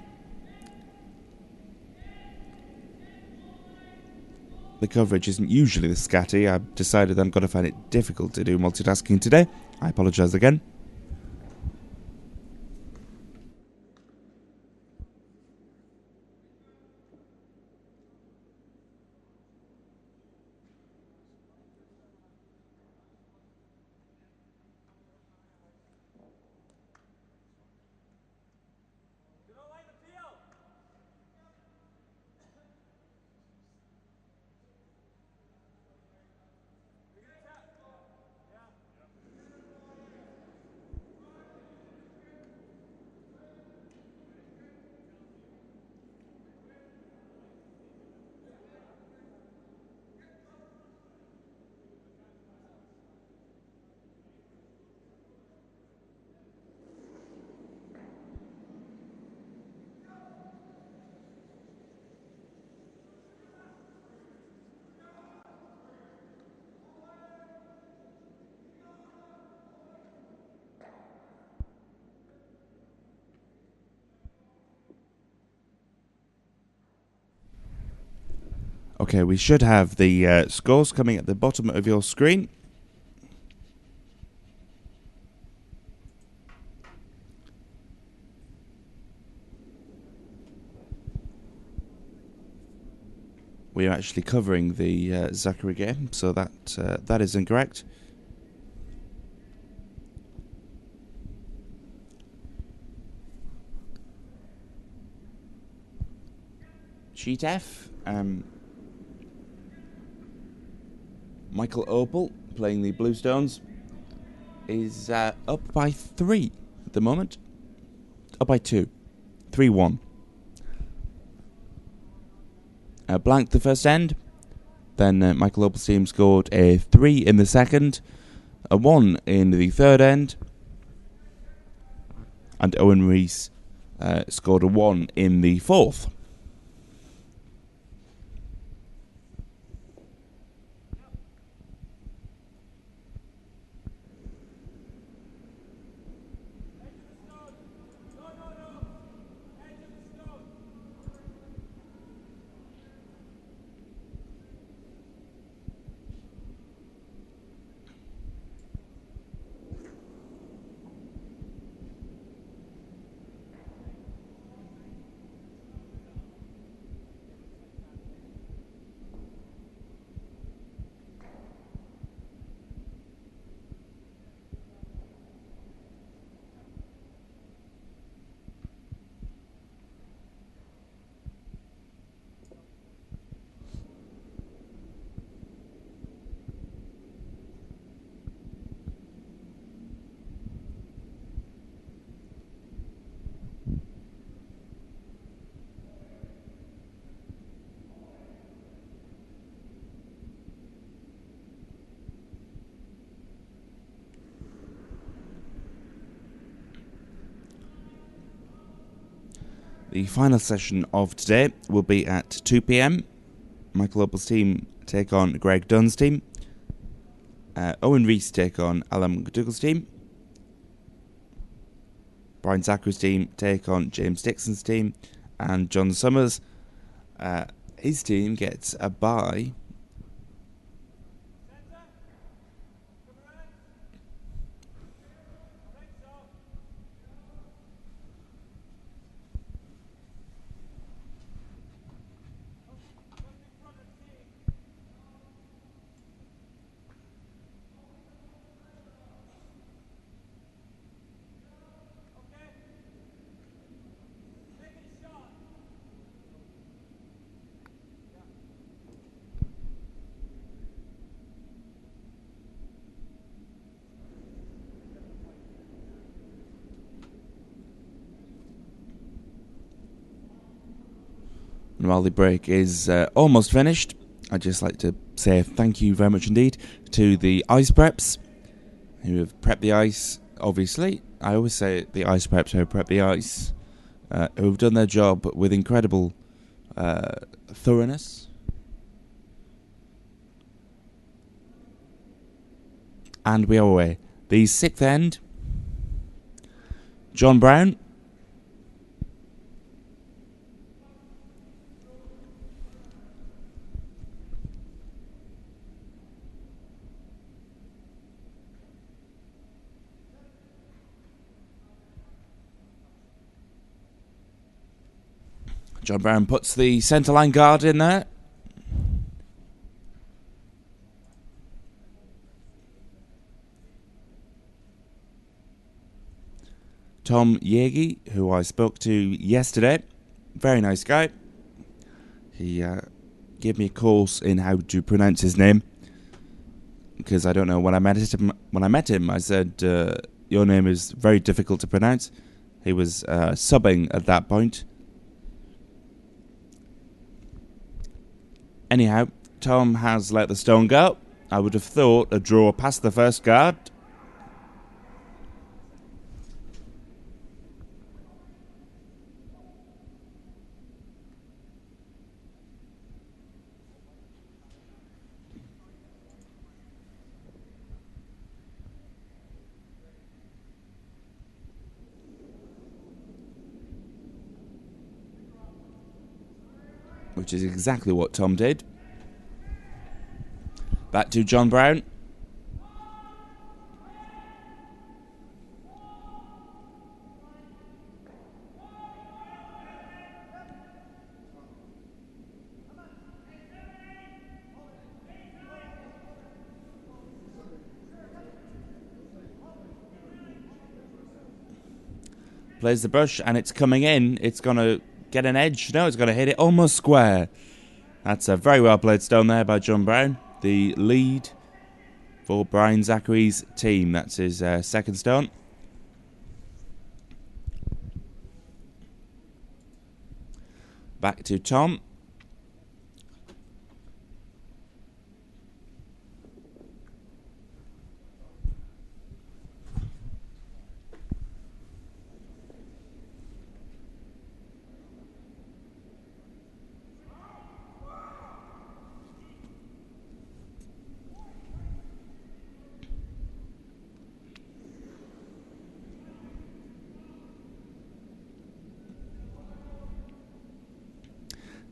The coverage isn't usually this scatty. I've decided I'm going to find it difficult to do multitasking today. I apologise again. Okay, we should have the scores coming at the bottom of your screen. We are actually covering the Zachary game, so that is incorrect. Sheet F. Michael Opal, playing the Bluestones, is up by 3 at the moment. Up by 2. 3-1. Blanked the first end. Then Michael Opal's team scored a 3 in the second. A 1 in the third end. And Owen Rees scored a 1 in the fourth. The final session of today will be at 2 p.m. Michael Opal's team take on Greg Dunn's team. Owen Rees take on Alan McDougall's team. Brian Zachary's team take on James Dixon's team. And John Summers, his team gets a bye. And while the break is almost finished, I'd just like to say thank you very much indeed to the ice preps who have prepped the ice, obviously. I always say the ice preps who have prepped the ice, who have done their job with incredible thoroughness. And we are away. The sixth end, John Brown. John Brown puts the centre line guard in there. Tom Yegi, who I spoke to yesterday, very nice guy. He gave me a course in how to pronounce his name, because I don't know. When I met him, I said, "Your name is very difficult to pronounce." He was subbing at that point. Anyhow, Tom has let the stone go. I would have thought a draw past the first guard. Which is exactly what Tom did. Back to John Brown. Plays the brush and it's coming in. It's going to get an edge. No, it's going to hit it almost square. That's a very well played stone there by John Brown. The lead for Brian Zachary's team. That's his second stone. Back to Tom.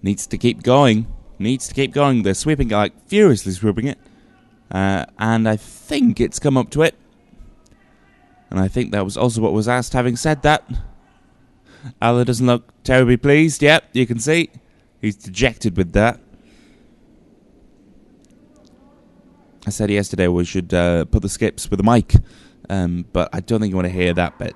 Needs to keep going. They're sweeping, like furiously sweeping it. And I think it's come up to it. And I think that was also what was asked. Having said that, Alan doesn't look terribly pleased. Yep, you can see. He's dejected with that. I said yesterday we should put the skips with the mic. But I don't think you want to hear that bit.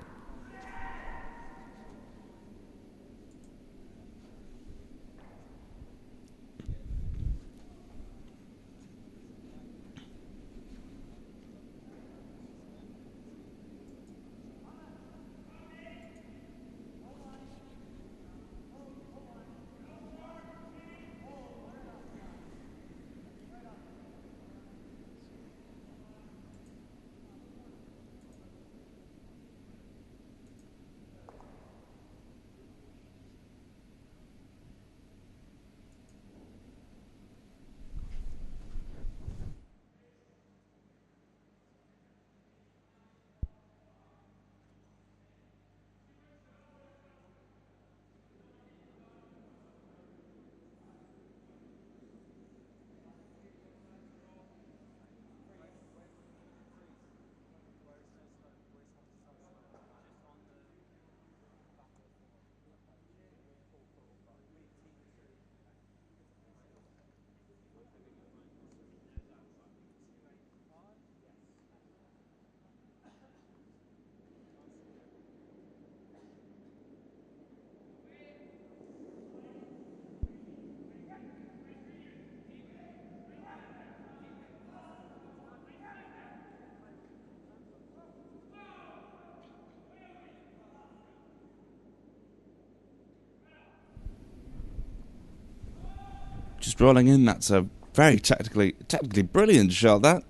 just rolling in. That's a very technically brilliant shot. That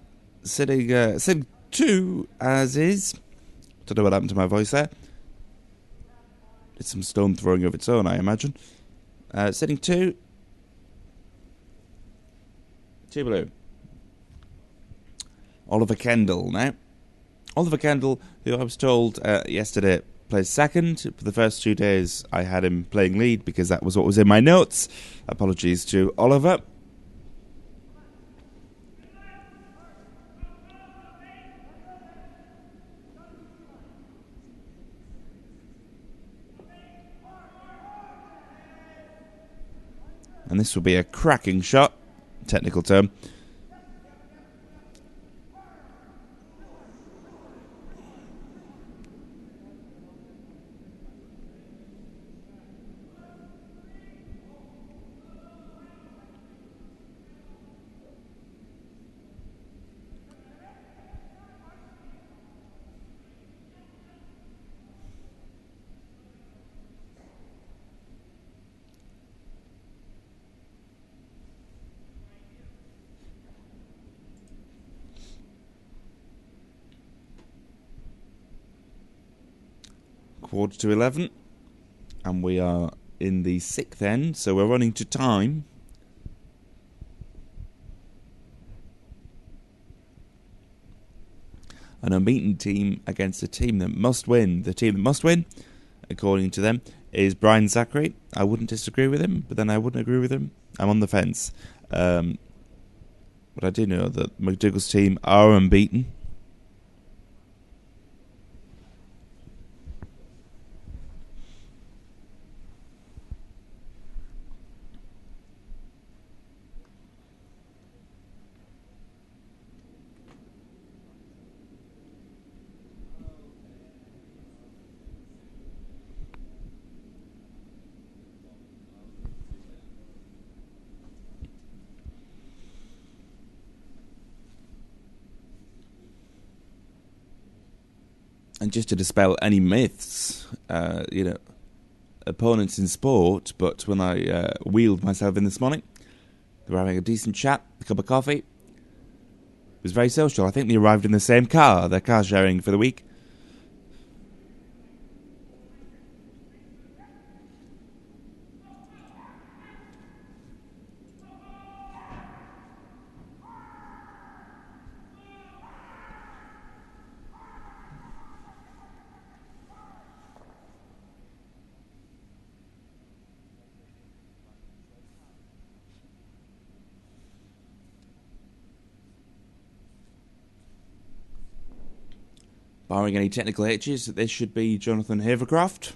sitting 2 as is. Don't know what happened to my voice there. It's some stone throwing of its own, I imagine. Sitting 2. 2 blue. Oliver Kendall now. Oliver Kendall, who I was told yesterday plays second. For the first 2 days, I had him playing lead because that was what was in my notes. Apologies to Oliver. And this will be a cracking shot. Technical term. Quarter to 11, and we are in the 6th end, so we're running to time. An unbeaten team against a team that must win. The team that must win, according to them, is Brian Zachary. I wouldn't disagree with him, but then I wouldn't agree with him. I'm on the fence. But I do know that McDougall's team are unbeaten. And just to dispel any myths, opponents in sport, but when I wheeled myself in this morning, they were having a decent chat, a cup of coffee. It was very social. I think they arrived in the same car. They're car sharing for the week. Barring any technical hitches, this should be Jonathan Havercroft.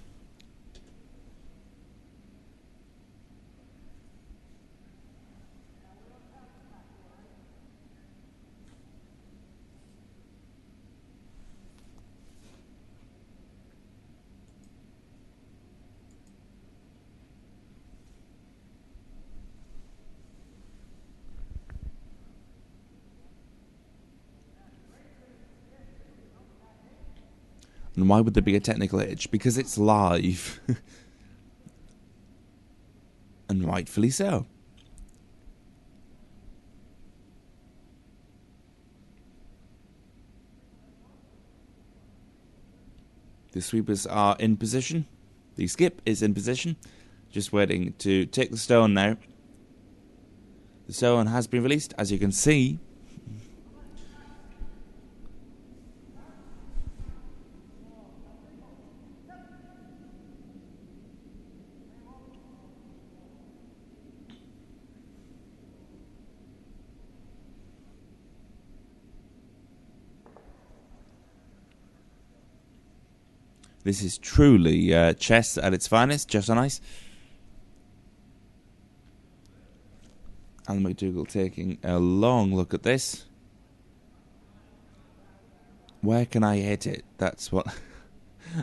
And why would there be a technical hitch? Because it's live. And rightfully so. The sweepers are in position. The skip is in position. Just waiting to take the stone now. The stone has been released, as you can see. This is truly chess at its finest, just on ice. Alan McDougall taking a long look at this. Where can I hit it? That's what...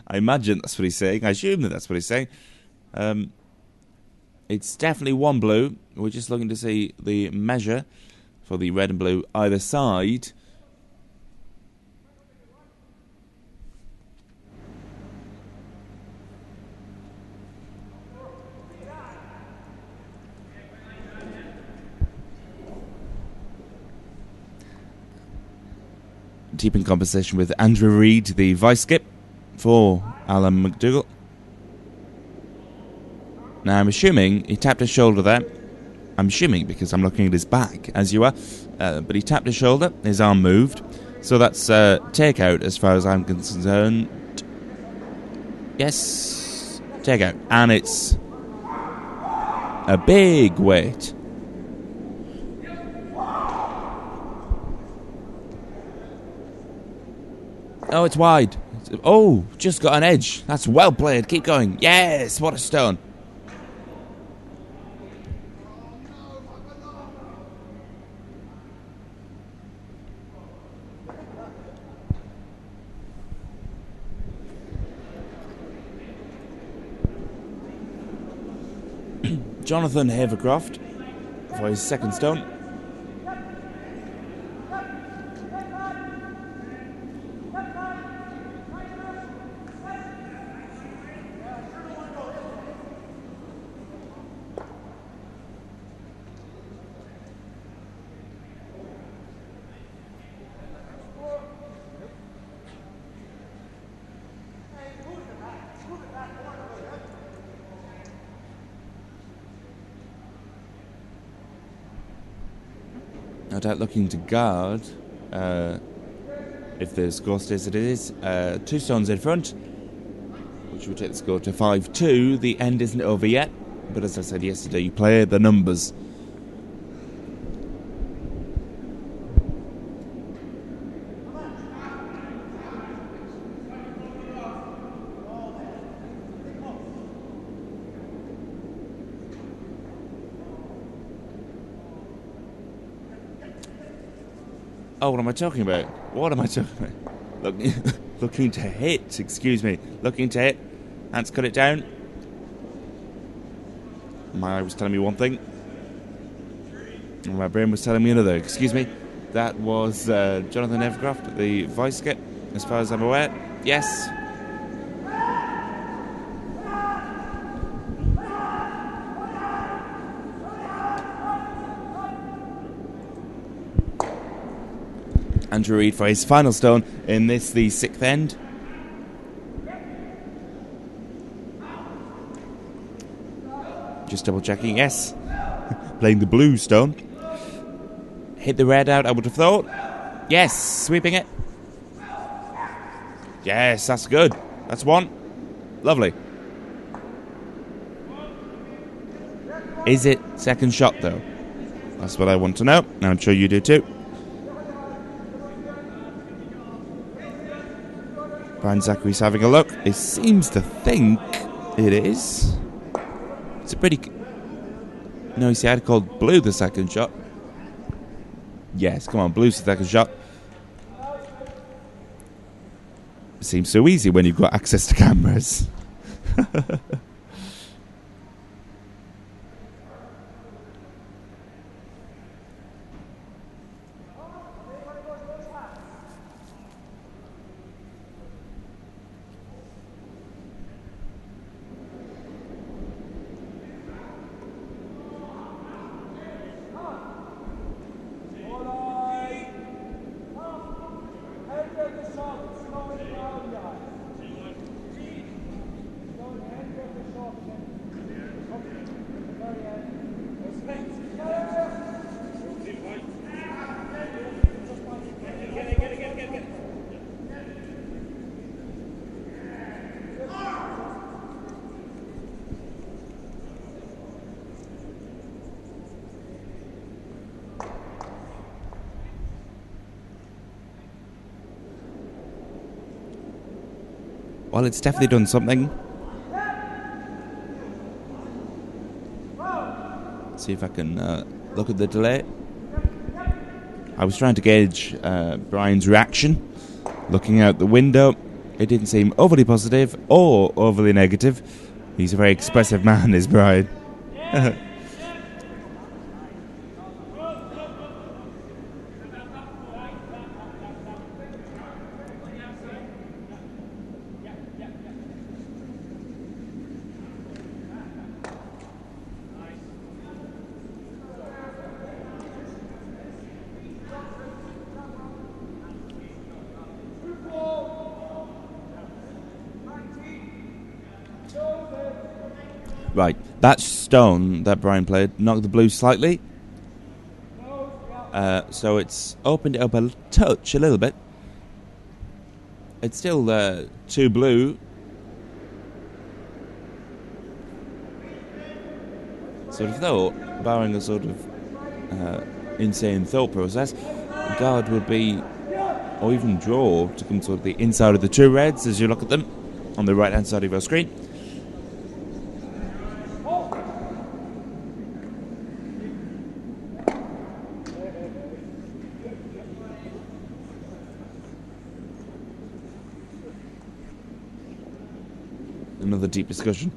I imagine that's what he's saying. I assume that that's what he's saying. It's definitely one blue. We're just looking to see the measure for the red and blue either side. deep in conversation with Andrew Reid, the vice skip for Alan McDougall. Now, I'm assuming he tapped his shoulder there. I'm assuming because I'm looking at his back, as you are. But he tapped his shoulder, his arm moved. So that's takeout as far as I'm concerned. Yes, takeout. And it's a big weight. Oh, it's wide. Oh, just got an edge. That's well played. Keep going. Yes, what a stone. Jonathan Havercroft for his second stone. No doubt looking to guard if the score stays as it is. 2 stones in front, which would take the score to 5-2. The end isn't over yet, but as I said yesterday, you play the numbers. Oh, what am I talking about? What am I talking about? Looking to hit, excuse me. Looking to hit. Let's cut it down. My eye was telling me one thing, and my brain was telling me another. Excuse me. That was Jonathan Evercroft, the vice skip, as far as I'm aware. Yes. Andrew Reid for his final stone in this, the 6th end. Just double checking, yes. Playing the blue stone. Hit the red out, I would have thought. Yes, sweeping it. Yes, that's good. That's one. Lovely. Is it second shot, though? That's what I want to know, and I'm sure you do too. Brian Zachary's having a look. He seems to think it is. It's a pretty... No, you see, I'd called blue the second shot. Yes, come on, blue's the second shot. It seems so easy when you've got access to cameras. Well, it's definitely done something. See if I can look at the delay. I was trying to gauge Brian's reaction. Looking out the window, it didn't seem overly positive or overly negative. He's a very expressive man, is Brian. Right, that stone that Brian played knocked the blue slightly. So it's opened it up a touch, a little bit. It's still 2 blue. Sort of thought, barring a sort of insane thought process, the guard would be, or even draw, to come to the inside of the 2 reds as you look at them on the right hand side of your screen. Another deep discussion.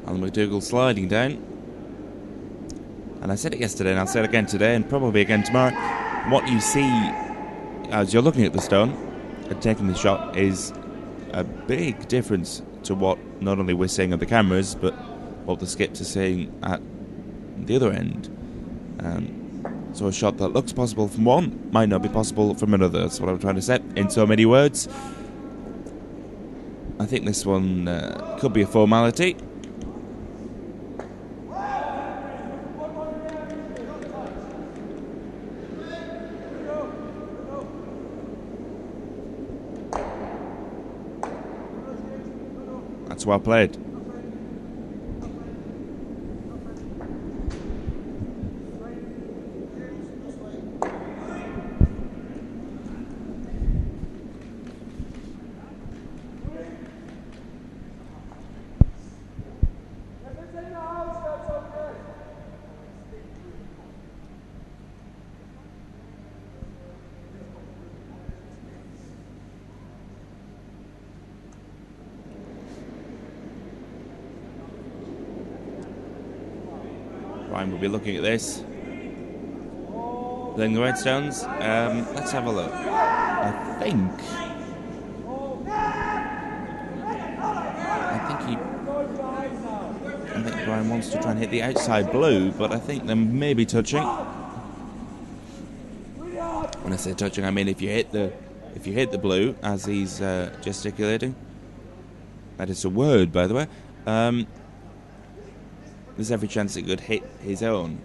Alan McDougall sliding down. And I said it yesterday, and I'll say it again today, and probably again tomorrow. What you see as you're looking at the stone and taking the shot is a big difference to what not only we're seeing on the cameras, but what the skips are seeing at the other end. So a shot that looks possible from one might not be possible from another. That's what I'm trying to say in so many words. I think this one could be a formality. That's well played. Ryan will be looking at this. Then the Redstones. Let's have a look. I think Brian wants to try and hit the outside blue, but I think they may be touching. When I say touching, I mean if you hit the blue as he's gesticulating. That is a word, by the way. There's every chance it could hit his own.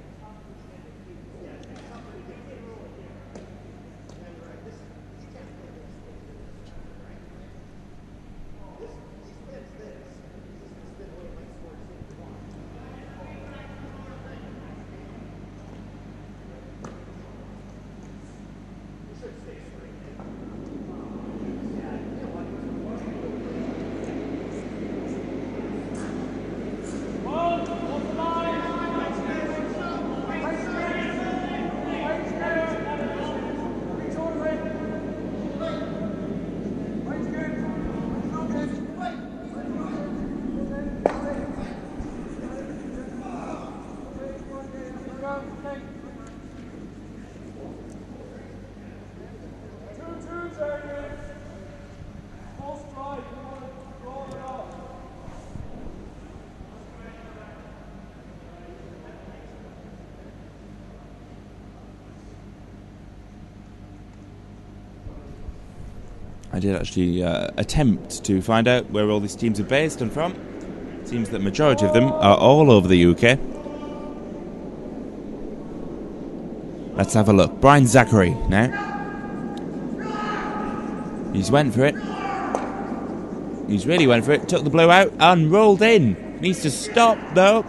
I did actually attempt to find out where all these teams are based and from. It seems that the majority of them are all over the UK. Let's have a look. Brian Zachary now. He's went for it. He's really went for it. Took the blue out and rolled in. Needs to stop though.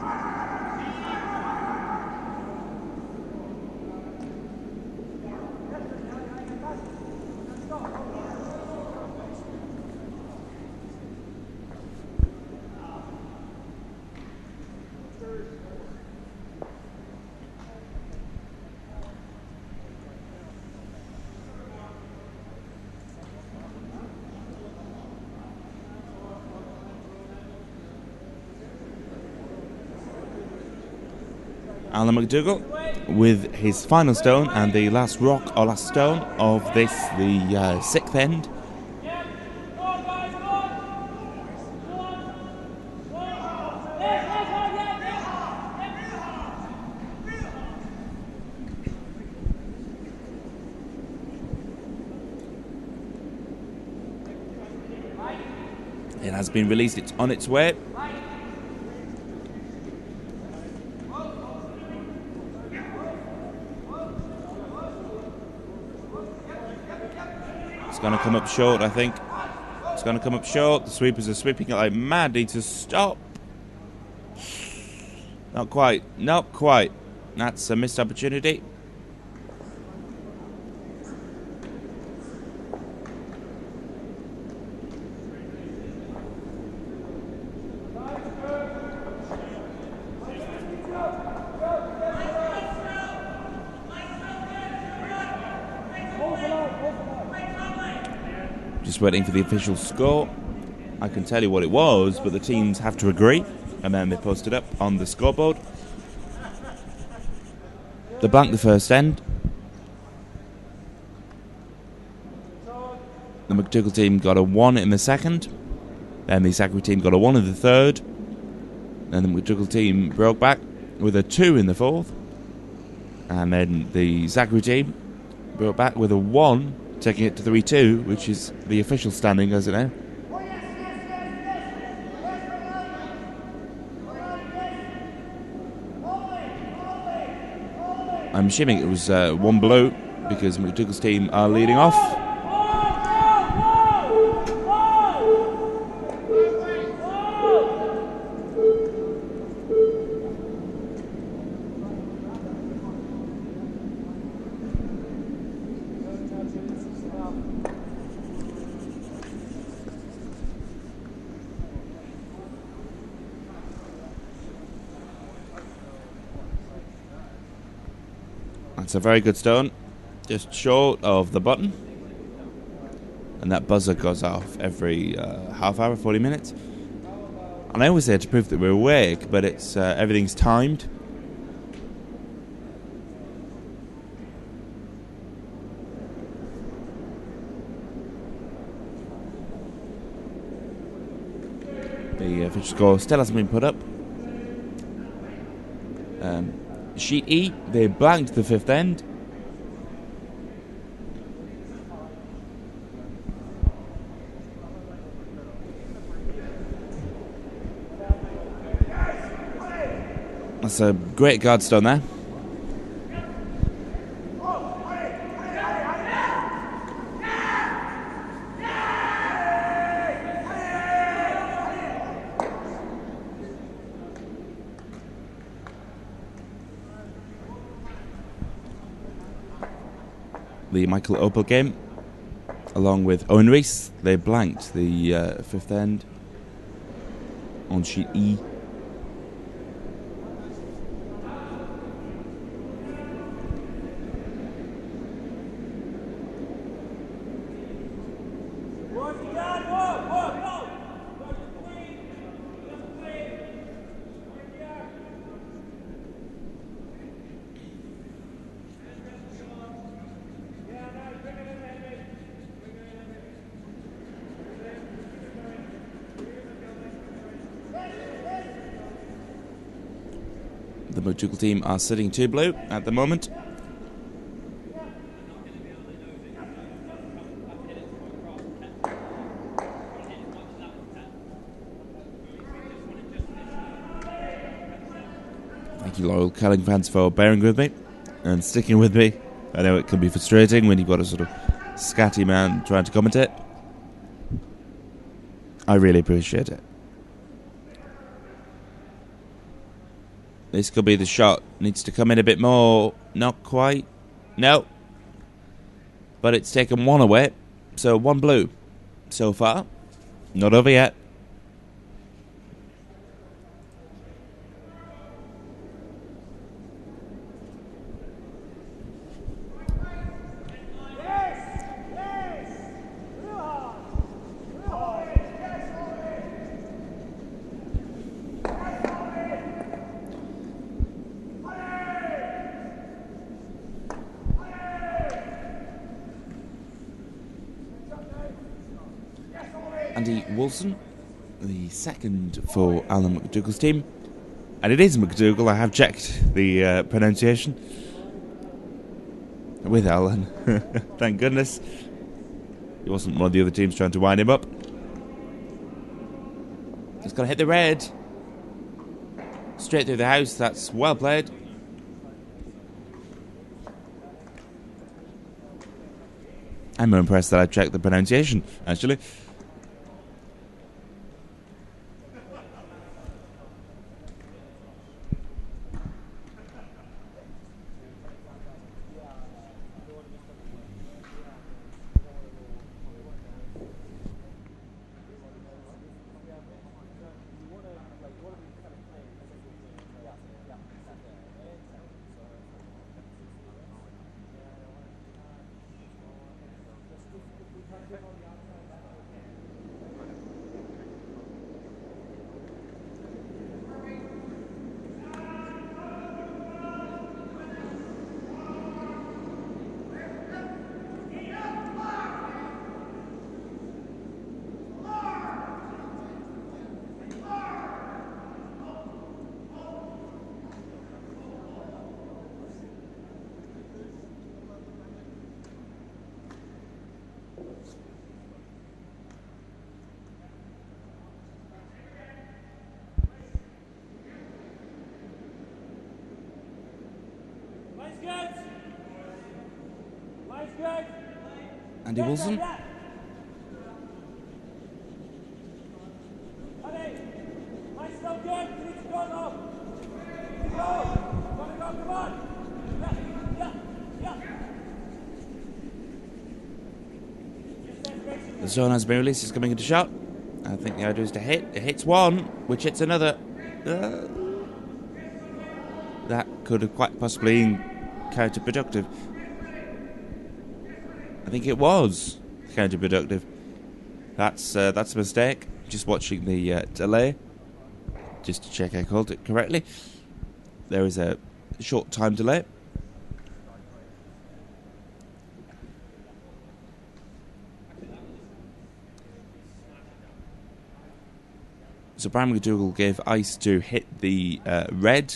Alan McDougall with his final stone and the last rock or last stone of this, the sixth end. It has been released, it's on its way. It's going to come up short, I think. It's going to come up short. The sweepers are sweeping it like mad. Need to stop. Not quite. Not quite. That's a missed opportunity. Just waiting for the official score. I can tell you what it was, but the teams have to agree, and then they post it up on the scoreboard. They blanked the first end. The McDougall team got a 1 in the second. Then the Zachary team got a 1 in the third. Then the McDougall team broke back with a 2 in the fourth. And then the Zachary team broke back with a 1, taking it to 3-2, which is the official standing as it now. I'm assuming it was 1 blue because McDougall's team are leading off. That's a very good stone, just short of the button, and that buzzer goes off every half hour, 40 minutes. And I always say to prove that we're awake, but it's everything's timed. The official score still hasn't been put up. Sheet E, they blanked the fifth end. That's a great guard stone there. The Michael Opel game, along with Owen Rees, they blanked the fifth end on sheet E. The McDougall team are sitting 2 blue at the moment. Thank you, loyal Kelling fans, for bearing with me and sticking with me. I know it can be frustrating when you've got a sort of scatty man trying to commentate. I really appreciate it. This could be the shot. Needs to come in a bit more. Not quite. No. But it's taken 1 away. So 1 blue so far. Not over yet. Andy Wilson, the second for Alan McDougall's team. And it is McDougall, I have checked the pronunciation with Alan. Thank goodness. He wasn't one of the other teams trying to wind him up. He's got to hit the red. Straight through the house, that's well played. I'm more impressed that I checked the pronunciation, actually. Andy Wilson. The zone has been released, it's coming into shot. I think the idea is to hit. It hits one, which hits another. That could have quite possibly been counterproductive. I think it was counterproductive. That's a mistake. Just watching the delay, just to check I called it correctly. There is a short time delay. So Brian McDougall gave ice to hit the red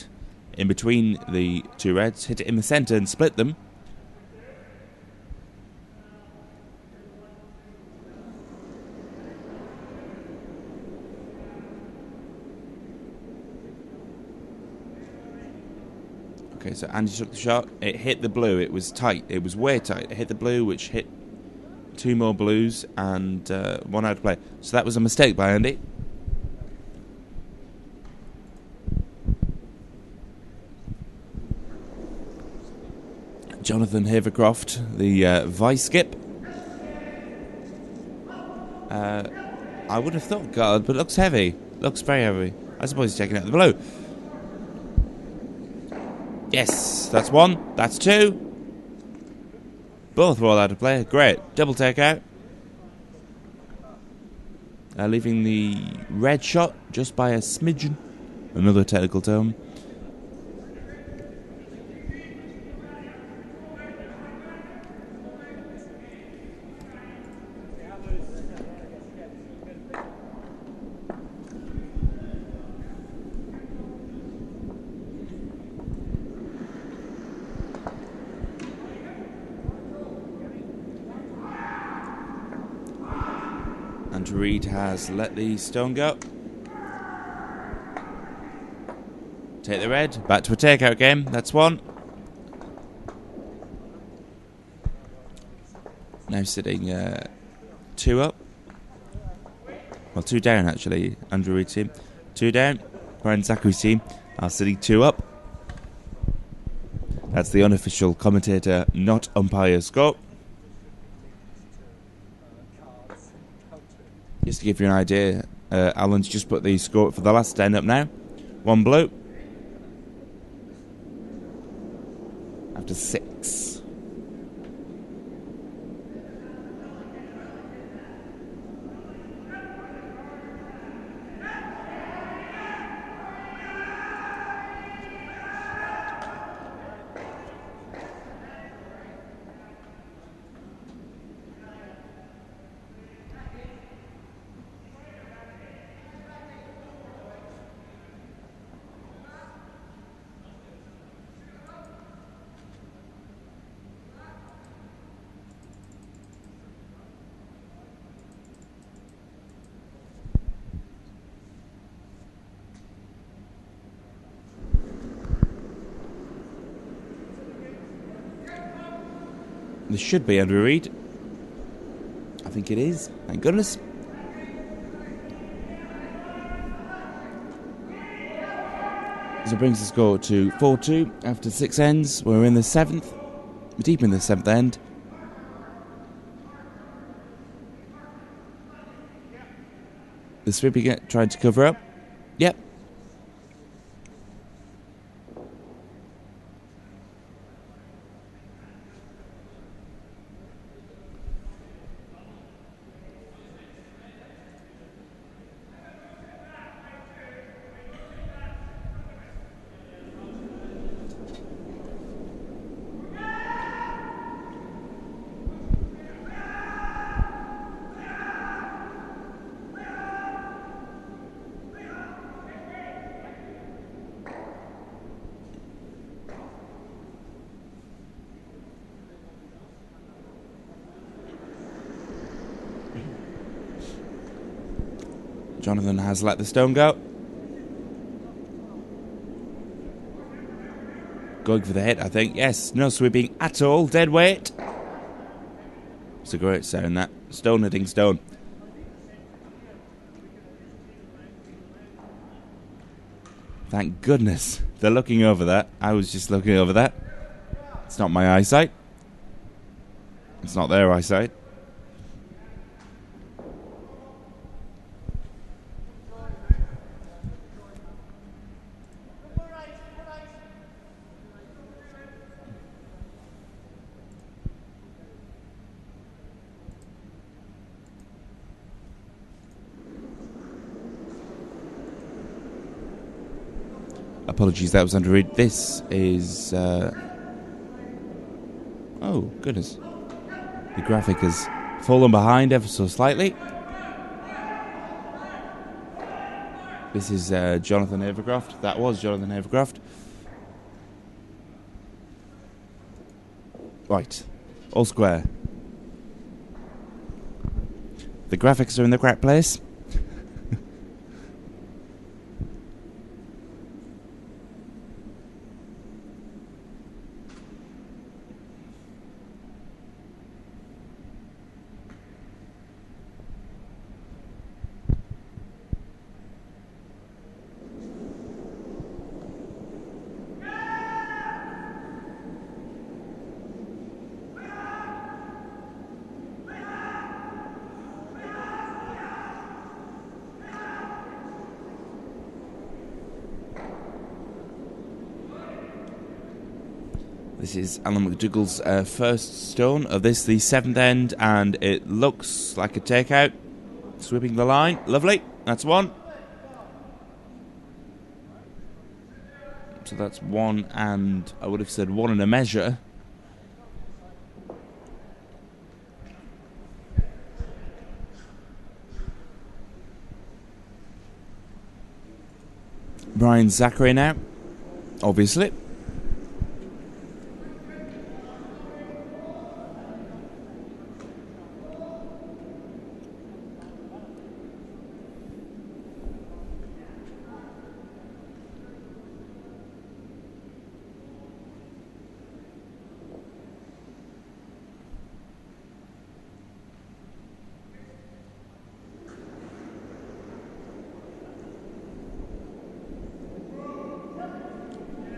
in between the two reds, hit it in the centre and split them. Okay, so Andy took the shot. It hit the blue. It was tight. It was way tight. It hit the blue, which hit two more blues and one out of play. So that was a mistake by Andy. Jonathan Havercroft, the vice skip. I would have thought guard, but it looks heavy. Looks very heavy. I suppose he's taking out the blue. Yes, that's one. That's two. Both were all out of play. Great. Double takeout. Leaving the red shot just by a smidgen. Another technical term. And Reed has let the stone go. Take the red. Back to a takeout game. That's one. Now sitting 2 up. Well, 2 down actually. Andrew Reed's team. 2 down. Brian Zachary's team are sitting 2 up. That's the unofficial commentator, not umpire score. Just to give you an idea, Alan's just put the score for the last 10 up now. 1 blue. After 6. This should be Andrew Reid. I think it is. Thank goodness. So it brings the score to 4-2 after 6 ends. We're in the 7th. We're deep in the 7th end. The sweeping tried to cover up. Yep. Jonathan has let the stone go. Going for the hit, I think. Yes, no sweeping at all. Dead weight. It's a great sound, that. Stone hitting stone. Thank goodness they're looking over that. I was just looking over that. It's not my eyesight. It's not their eyesight. Apologies, that was under read. This is... oh, goodness. The graphic has fallen behind ever so slightly. This is Jonathan Havercroft. That was Jonathan Havercroft. Right. All square. The graphics are in the correct place. This is Alan McDougall's first stone of this, the 7th end, and it looks like a takeout. Sweeping the line. Lovely. That's one. So that's one, and I would have said one and a measure. Brian Zachary now, obviously.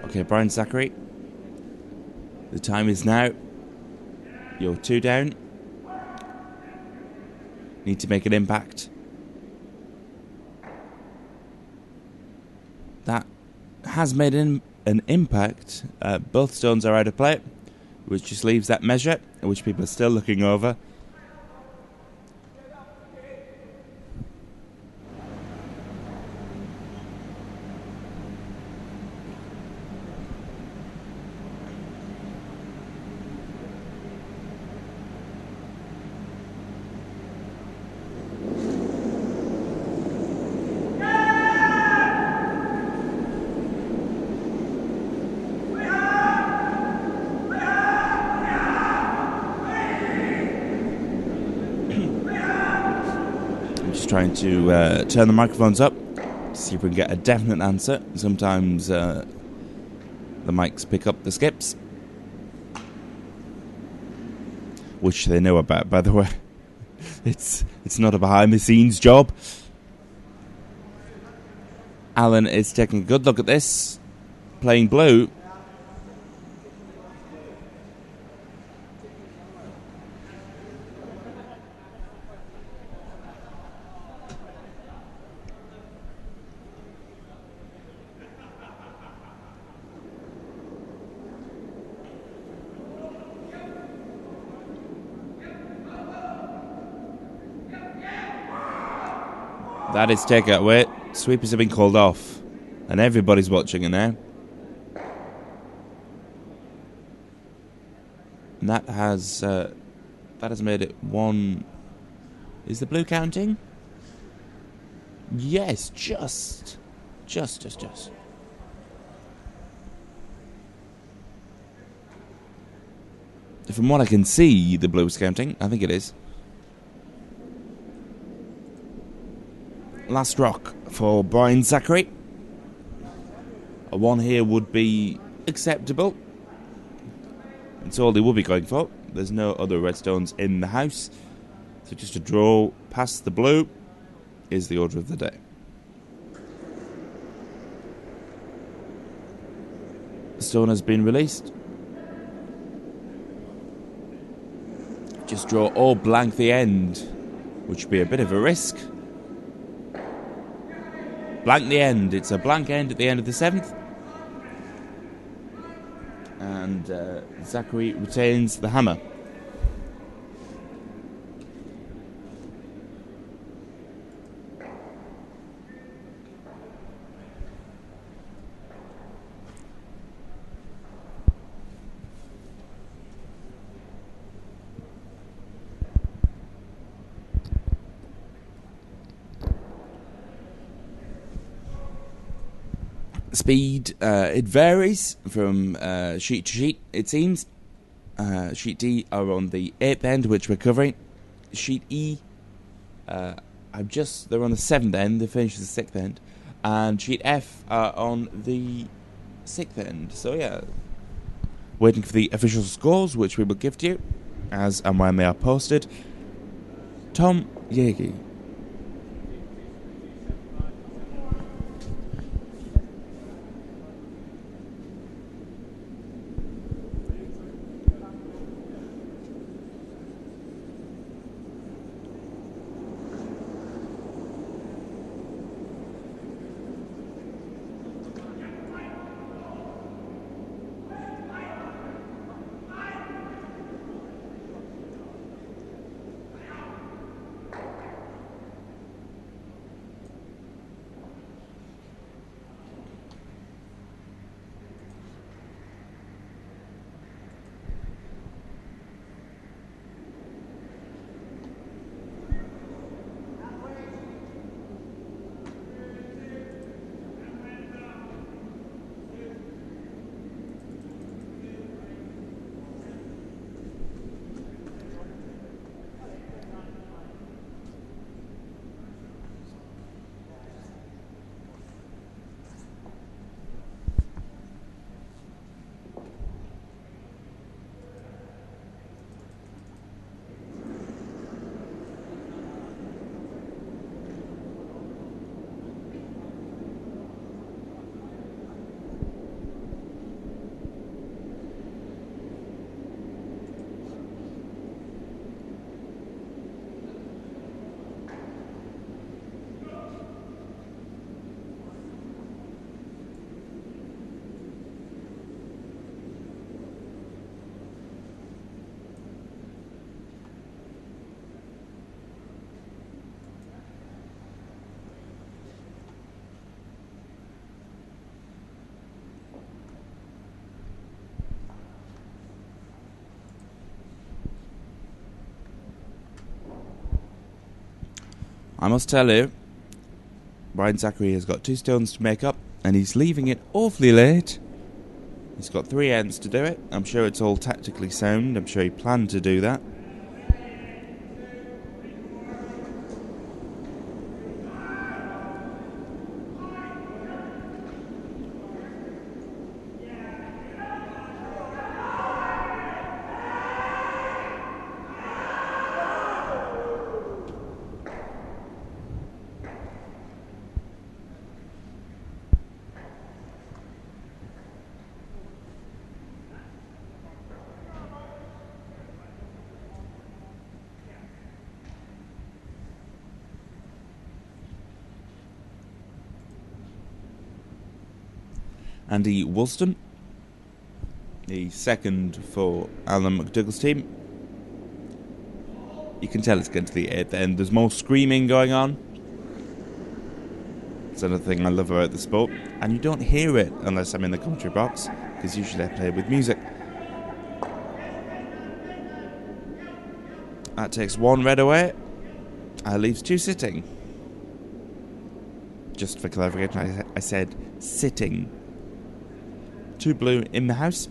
Okay, Brian Zachary. The time is now. You're 2 down. Need to make an impact. That has made an impact. Both stones are out of play, which just leaves that measure, which people are still looking over. Trying to turn the microphones up, see if we can get a definite answer. Sometimes the mics pick up the skips. which they know about, by the way. It's not a behind-the-scenes job. Alan is taking a good look at this, playing blue. That is take it away. Sweepers have been called off, and everybody's watching it now. And that has made it one. Is the blue counting? Yes, just. From what I can see, the blue's counting. I think it is. Last rock for Brian Zachary. A 1 here would be acceptable. It's all they will be going for. There's no other red stones in the house. So just a draw past the blue is the order of the day. Stone has been released. Just draw or blank the end, which would be a bit of a risk. Blank the end. It's a blank end at the end of the 7th. And Zachary retains the hammer. Speed, it varies from sheet to sheet, it seems. Sheet D are on the 8th end, which we're covering. Sheet E, they're on the 7th end, they finish the 6th end. And sheet F are on the 6th end. So yeah, waiting for the official scores, which we will give to you as and when they are posted. Tom Yegi. I must tell you, Brian Zachary has got 2 stones to make up, and he's leaving it awfully late. He's got 3 ends to do it. I'm sure it's all tactically sound. I'm sure he planned to do that. Andy Woolston, the second for Alan McDougall's team. You can tell it's getting to the 8th end. There's more screaming going on. It's another thing I love about the sport. And you don't hear it unless I'm in the commentary box, because usually I play with music. That takes 1 red away. Leaves 2 sitting. Just for clarification, I said sitting. 2 blue in the house.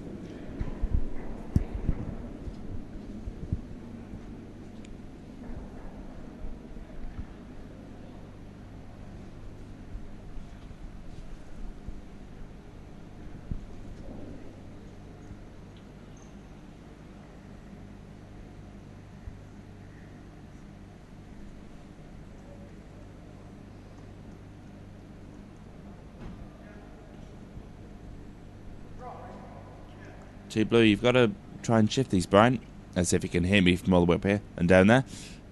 Two blue, you've got to try and shift these, Brian. As if you can hear me from all the way up here and down there.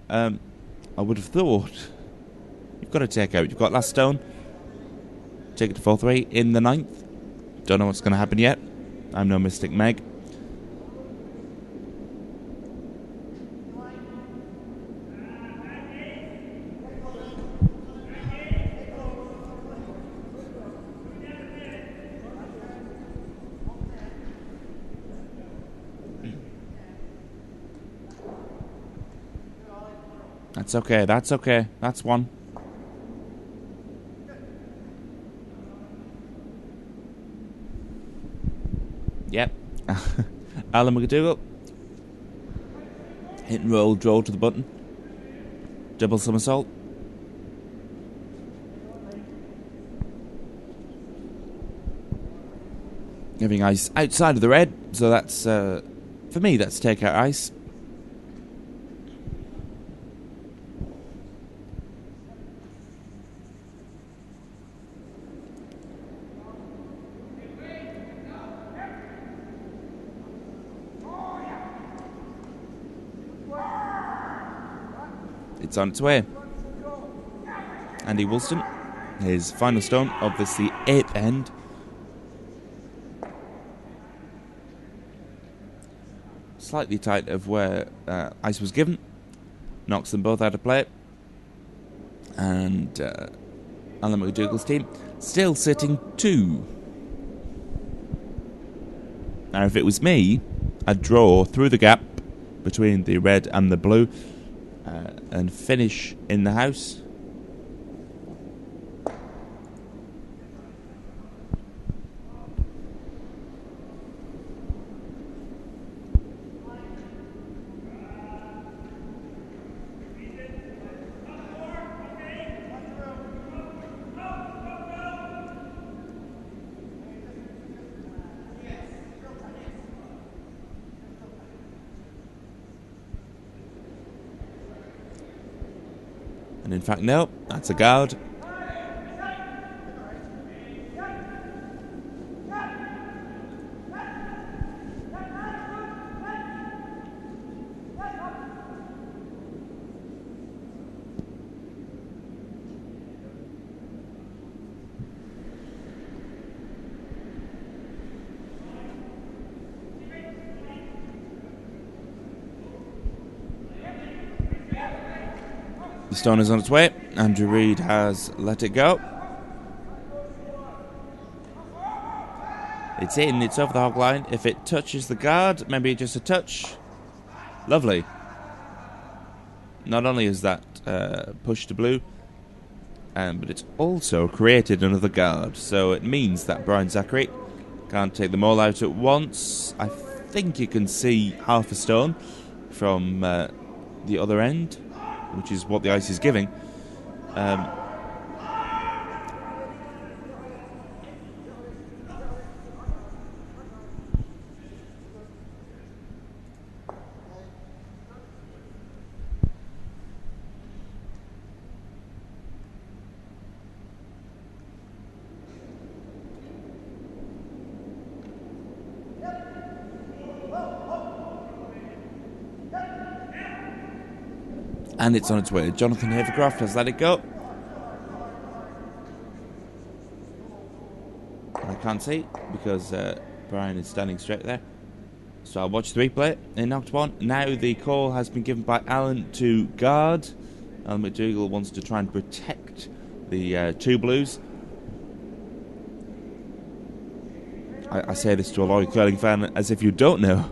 I would have thought you've got to take out. You've got last stone. Take it to 4-3 in the 9th. Don't know what's going to happen yet. I'm no Mystic Meg. That's okay, that's okay. That's 1. Yep. Alan McDougall. Hit and roll, draw to the button. Double somersault. Giving ice outside of the red, so that's, for me, that's take out ice. It's on its way. Andy Woolston, his final stone of this, the 8th end. Slightly tight of where ice was given. Knocks them both out of play. And Alan McDougall's team still sitting 2. Now if it was me, I'd draw through the gap between the red and the blue. And finish in the house. And in fact, no, that's a guard. The stone is on its way. Andrew Reid has let it go. It's in, it's over the hog line. If it touches the guard, maybe just a touch. Lovely. Not only is that pushed to blue, but it's also created another guard. So it means that Brian Zachary can't take them all out at once. I think you can see half a stone from the other end, which is what the ice is giving. And it's on its way. Jonathan Havercroft has let it go. Like can't see because Brian is standing straight there. So I'll watch the replay. In knocked one. Now the call has been given by Alan to guard. Alan McDougall wants to try and protect the two Blues. I say this to a loyal curling fan as if you don't know.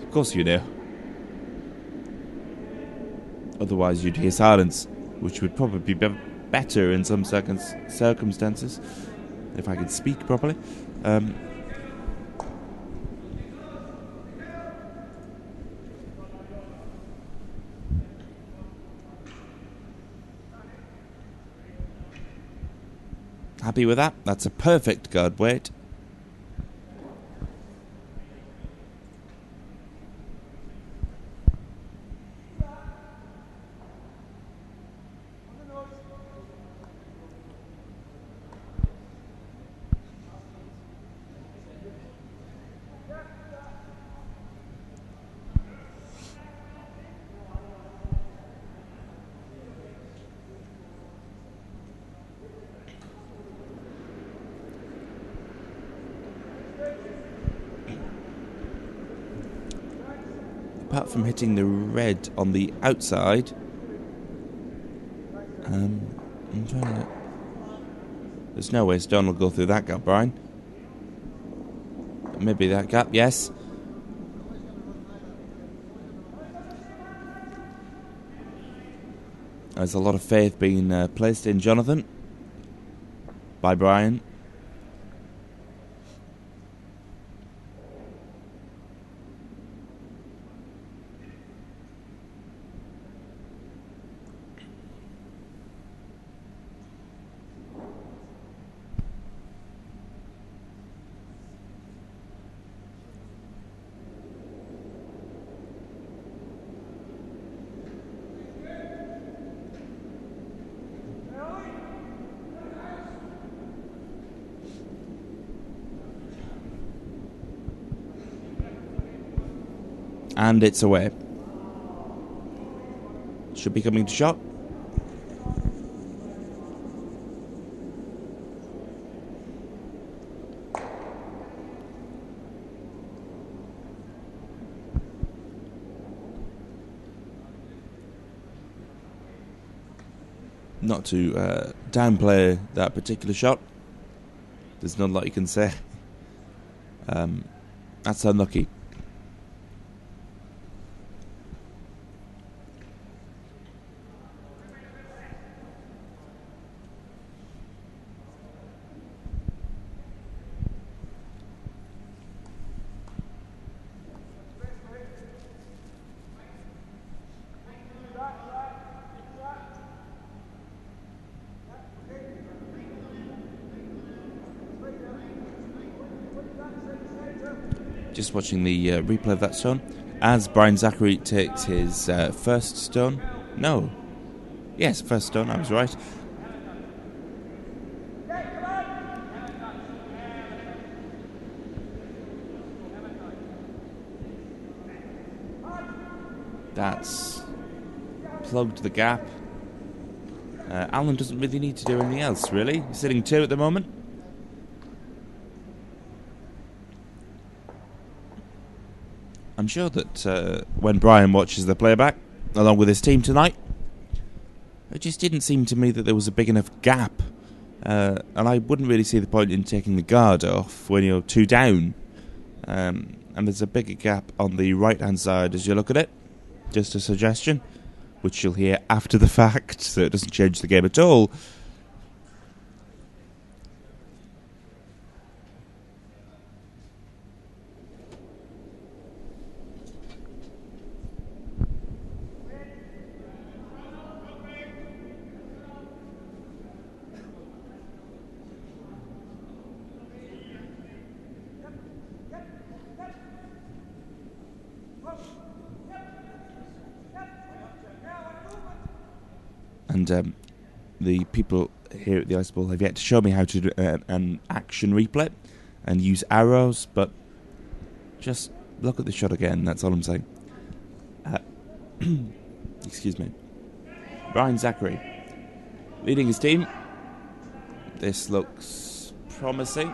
Of course you know. Otherwise you'd hear silence, which would probably be better in some circumstances, if I could speak properly. Happy with that? That's a perfect guard weight. Apart from hitting the red on the outside, I'm trying to... There's no way Stone will go through that gap, Brian. Maybe that gap, yes. There's a lot of faith being placed in Jonathan by Brian. And it's away. Should be coming to shot. Not to downplay that particular shot. There's not a lot you can say. That's unlucky. Just watching the replay of that stone as Brian Zachary takes his first stone. No. Yes, first stone, I was right. That's plugged the gap. Alan doesn't really need to do anything else, really. He's sitting 2 at the moment. I'm sure that when Brian watches the playback, along with his team tonight, it just didn't seem to me that there was a big enough gap. And I wouldn't really see the point in taking the guard off when you're 2 down. And there's a bigger gap on the right-hand side as you look at it. Just a suggestion, which you'll hear after the fact, so it doesn't change the game at all. And the people here at the Ice Bowl have yet to show me how to do an action replay and use arrows, but just look at the shot again, that's all I'm saying. Excuse me. Brian Zachary leading his team. This looks promising.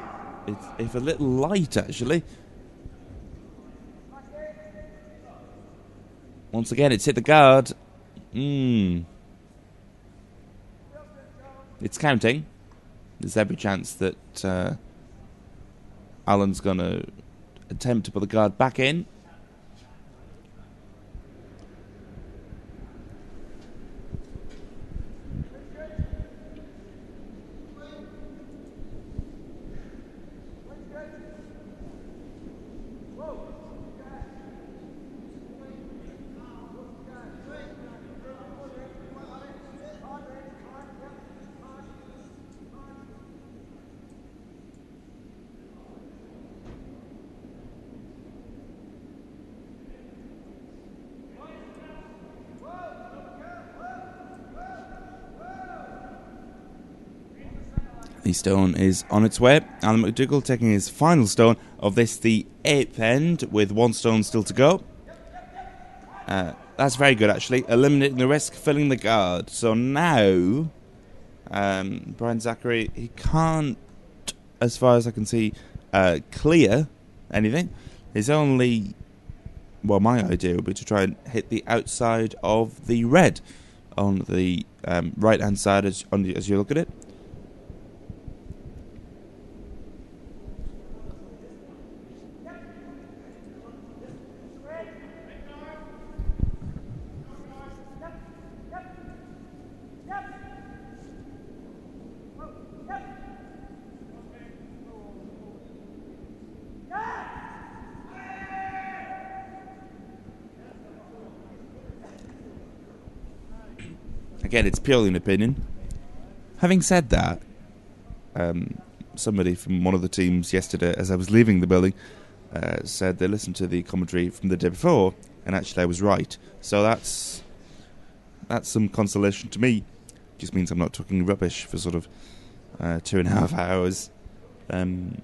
If a little light, actually. Once again, it's hit the guard. It's counting. There's every chance that Alan's going to attempt to put the guard back in. The stone is on its way. Alan McDougall taking his final stone of this, the 8th end, with 1 stone still to go. That's very good, actually. Eliminating the risk, filling the guard. So now, Brian Zachary, he can't, as far as I can see, clear anything. His only, well, my idea would be to try and hit the outside of the red on the right-hand side as you look at it. Again, it's purely an opinion. Having said that, somebody from one of the teams yesterday, as I was leaving the building, said they listened to the commentary from the day before, and actually I was right. So that's some consolation to me. Just means I'm not talking rubbish for sort of 2.5 hours, and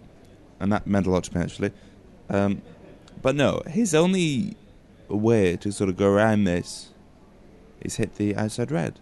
that meant a lot to me, actually. But no, his only way to sort of go around this is hit the outside red.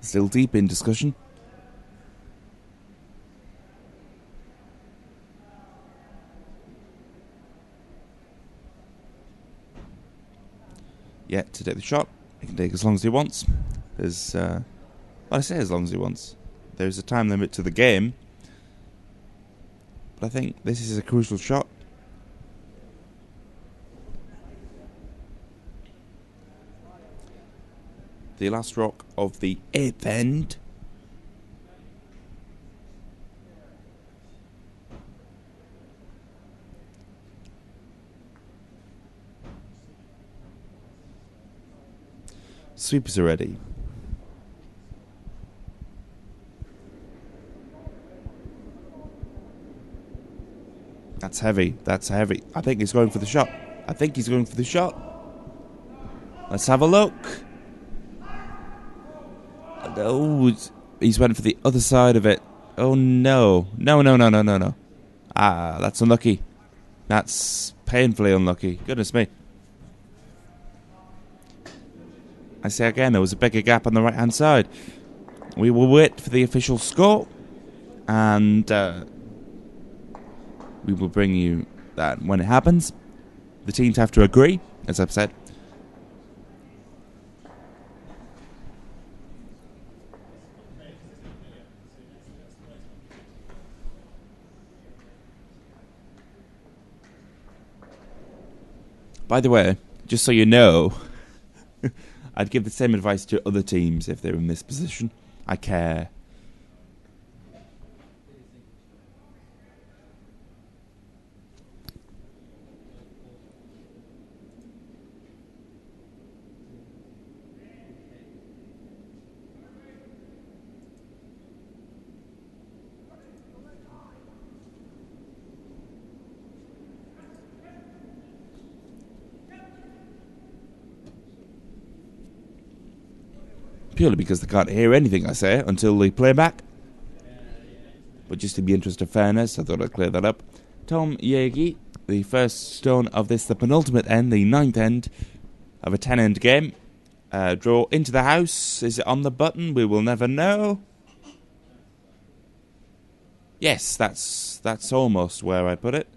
Still deep in discussion. Yeah, to take the shot. He can take as long as he wants. There's, well, I say as long as he wants. There's a time limit to the game. But I think this is a crucial shot. The last rock of the 8th end. Sweepers are ready. That's heavy. That's heavy. I think he's going for the shot. Let's have a look. Oh, he's went for the other side of it. Oh, no. No. Ah, that's unlucky. That's painfully unlucky. Goodness me. I say again, there was a bigger gap on the right-hand side. We will wait for the official score, and we will bring you that when it happens. The teams have to agree, as I've said. By the way, just so you know, I'd give the same advice to other teams if they're in this position. I care. Purely because they can't hear anything I say until they play back. But just in the interest of fairness, I thought I'd clear that up. Tom Yegi, the first stone of this, the penultimate end, the 9th end of a 10-end game. Draw into the house. Is it on the button? We will never know. Yes, that's almost where I put it.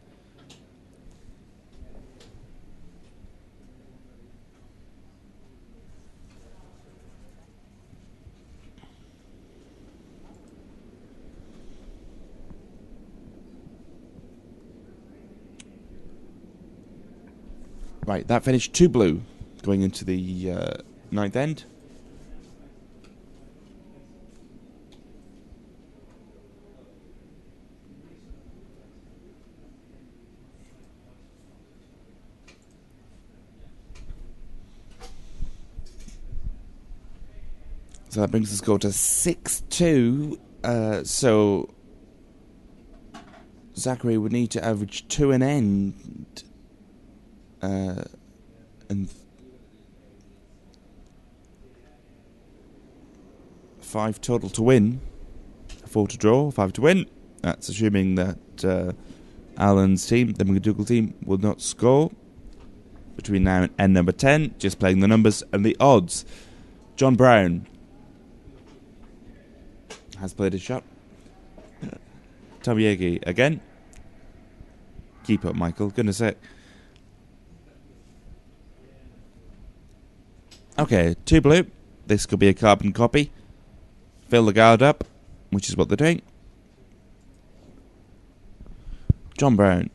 Right, that finished 2 blue going into the 9th end. So that brings the score to 6-2. So Zachary would need to average 2 an end. And 5 total to win. 4 to draw, 5 to win. That's assuming that Alan's team, the McDougall team, will not score between now and end number 10. Just playing the numbers and the odds. John Brown has played his shot. Tom Yegi again. Keep up, Michael. Goodness sake. Okay, 2 blue. This could be a carbon copy. Fill the guard up, which is what they're doing. John Brown.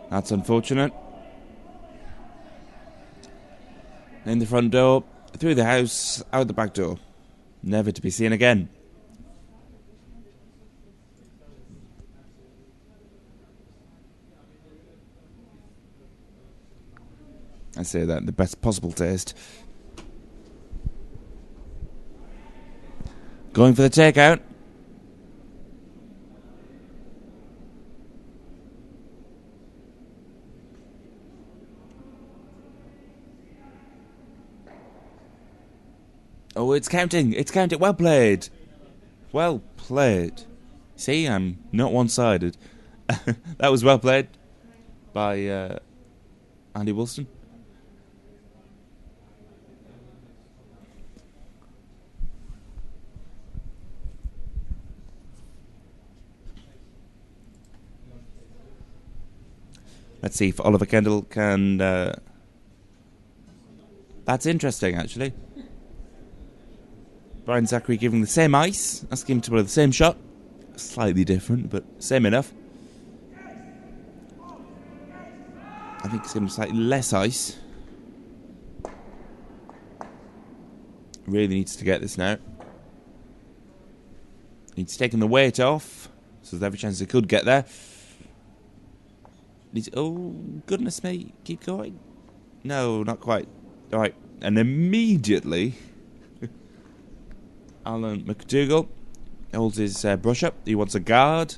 That's unfortunate. In the front door, through the house, out the back door. Never to be seen again. I say that in the best possible taste. Going for the takeout. Oh, it's counting. It's counting. Well played. Well played. See, I'm not one-sided. That was well played by Andy Wilson. Let's see if Oliver Kendall can... That's interesting, actually. Brian Zachary giving the same ice, asking him to play the same shot. Slightly different, but same enough. I think it's going to be slightly less ice. Really needs to get this now. He's taken the weight off, so there's every chance he could get there. Oh, goodness me, keep going. No, not quite. Alright, and immediately... Alan McDougall holds his brush up. He wants a guard.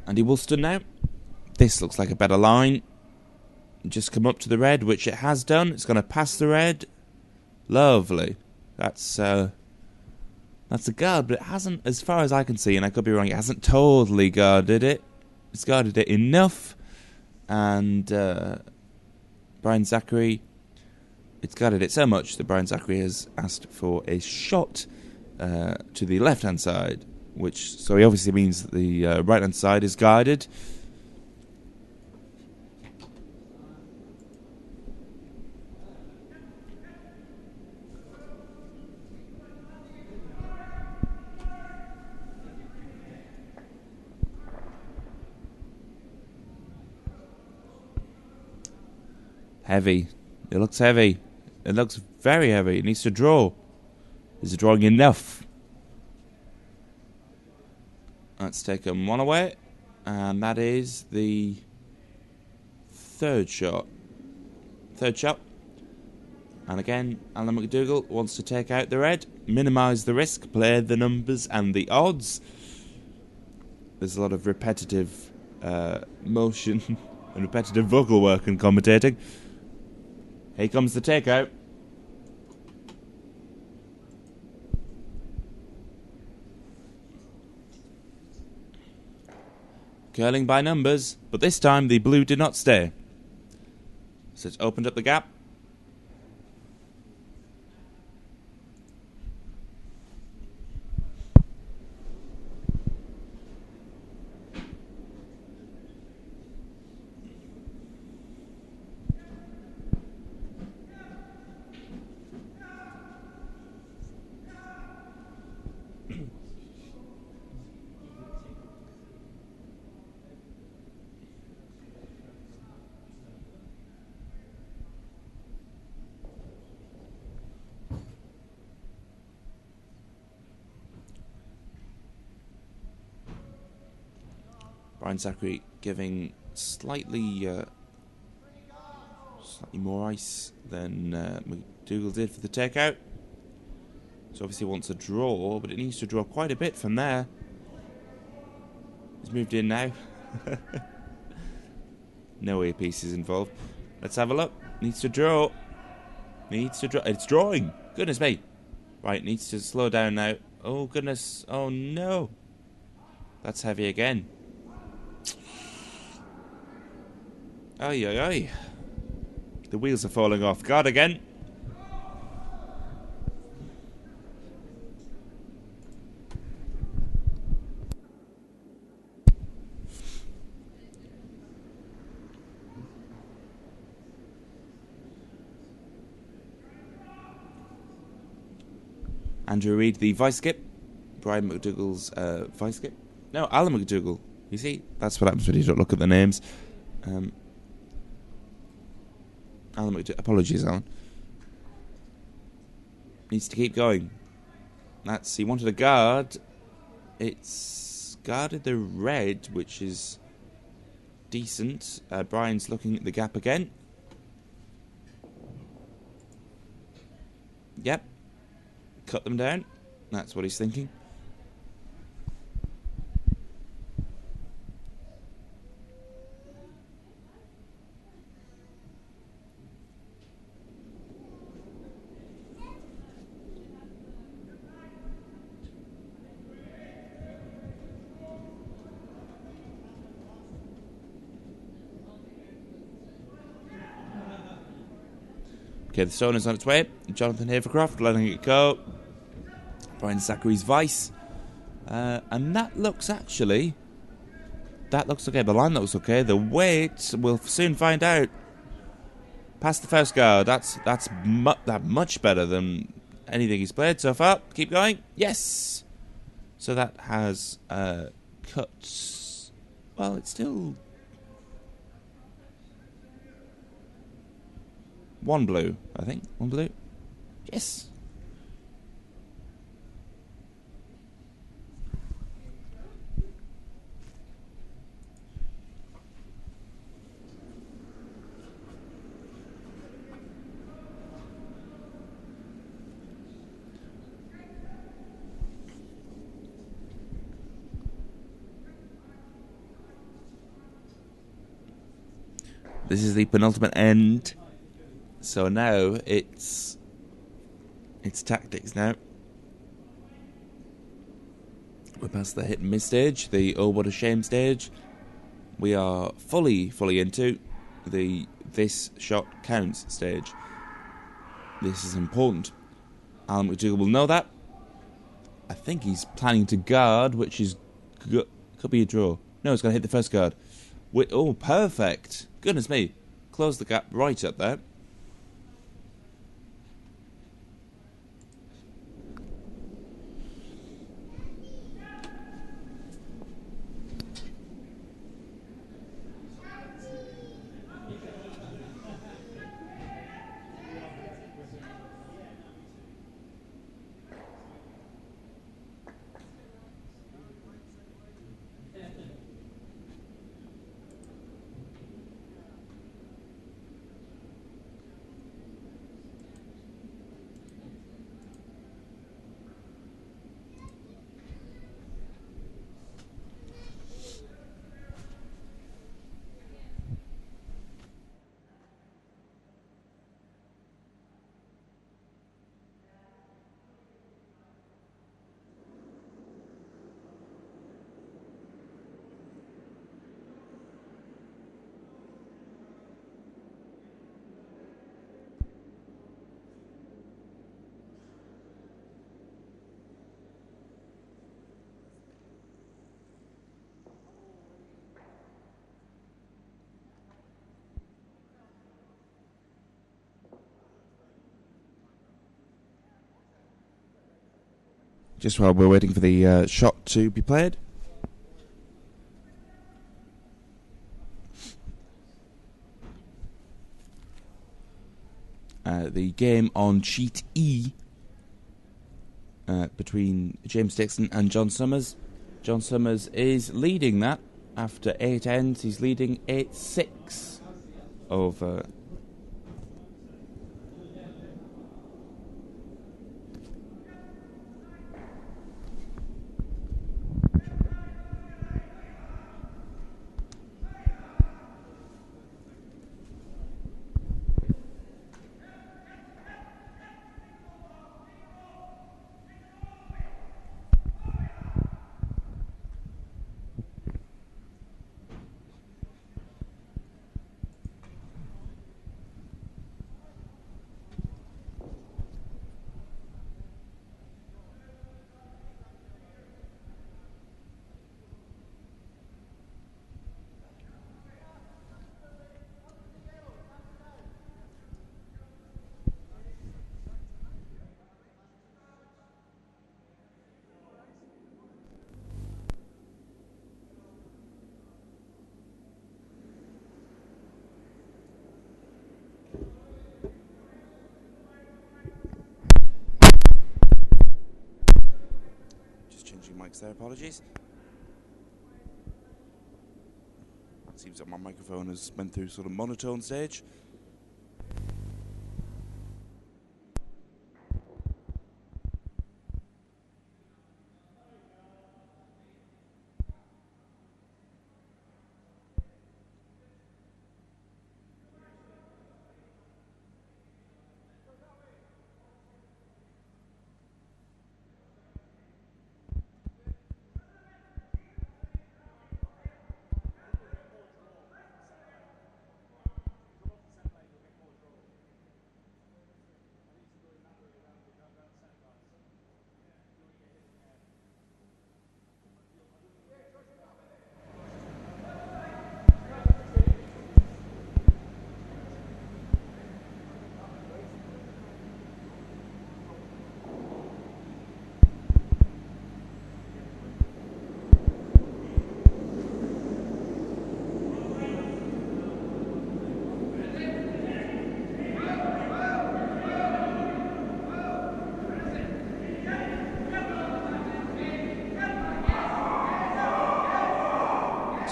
Andy Woolston now. This looks like a better line. Just come up to the red, which it has done. It's going to pass the red. Lovely. That's a guard, but it hasn't, as far as I can see, and I could be wrong, it hasn't totally guarded it. It's guarded it enough. And Brian Zachary, it's guarded it so much that Brian Zachary has asked for a shot. to the left-hand side, which so he obviously means that the right-hand side is guided. Heavy. It looks heavy. It looks very heavy. It needs to draw. Is it drawing enough? Let's take one away. And that is the third shot. And again, Alan McDougall wants to take out the red, minimise the risk, play the numbers and the odds. There's a lot of repetitive motion and repetitive vocal work and commentating. Here comes the takeout. Curling by numbers, but this time the blue did not stay. So it's opened up the gap. Zachary giving slightly more ice than McDougall did for the takeout. So obviously wants a draw, but it needs to draw quite a bit from there. He's moved in now. No earpieces involved. Let's have a look. Needs to draw. It's drawing. Goodness me. Right, needs to slow down now. Oh goodness. Oh no. That's heavy again. Oy, oy, oy. The wheels are falling off guard again. Andrew Reid, the vice skip. Brian McDougall's vice skip. No, Alan McDougall. You see, that's what happens when you don't look at the names. Alan McDougall. Apologies, Alan. Needs to keep going. He wanted a guard. It's guarded the red, which is decent. Brian's looking at the gap again. Yep. Cut them down. That's what he's thinking. Okay, the stone is on its way. Jonathan Havercroft letting it go. Brian Zachary's vice. And that looks okay. The line looks okay. The weight, we'll soon find out. Past the first guard. That's much better than anything he's played so far. Keep going. Yes. So that has cut. Well, it's still one blue, I think. One blue. Yes. This is the penultimate end. So now it's tactics now. We're past the hit and miss stage, the oh what a shame stage. We are fully into the this shot counts stage. This is important. Alan McDougall will know that. I think he's planning to guard, which is could be a draw. No, it's going to hit the first guard. Oh, perfect. Goodness me. Close the gap right up there. Just while we're waiting for the shot to be played. The game on sheet E between James Dixon and John Summers. John Summers is leading that after 8 ends. He's leading 8-6 over... Changing mics there, apologies. Seems that my microphone has went through sort of monotone stage.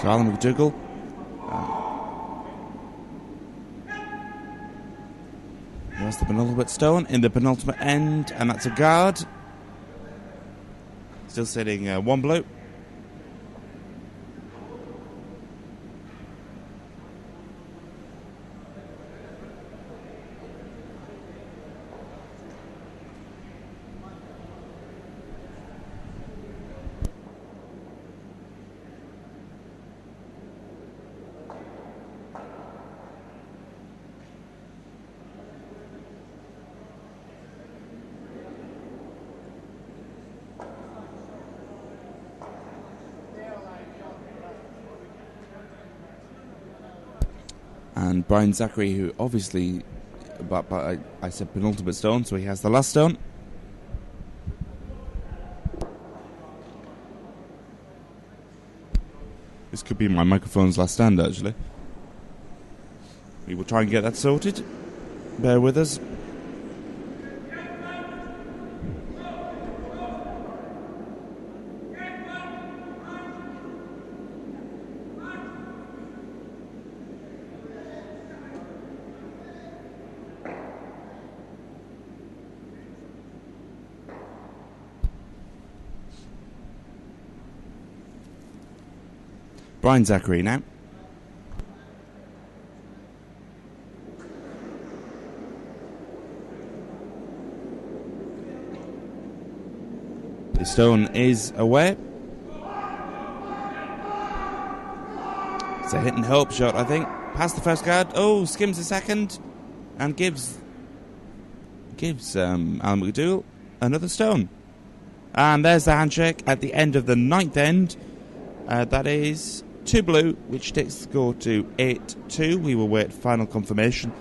So Alan McDougall there's the penultimate stone in the penultimate end, and that's a guard. Still sitting one blow. And Brian Zachary, who obviously, but I said penultimate stone, so he has the last stone. This could be my microphone's last stand, actually. We will try and get that sorted. Bear with us. Brian Zachary now. The stone is away. It's a hit and hope shot, I think. Past the first guard. Oh, skims the second. And gives Alan McDougall another stone. And there's the handshake at the end of the ninth end. That is 2 blue, which takes the score to 8-2. We will wait final confirmation.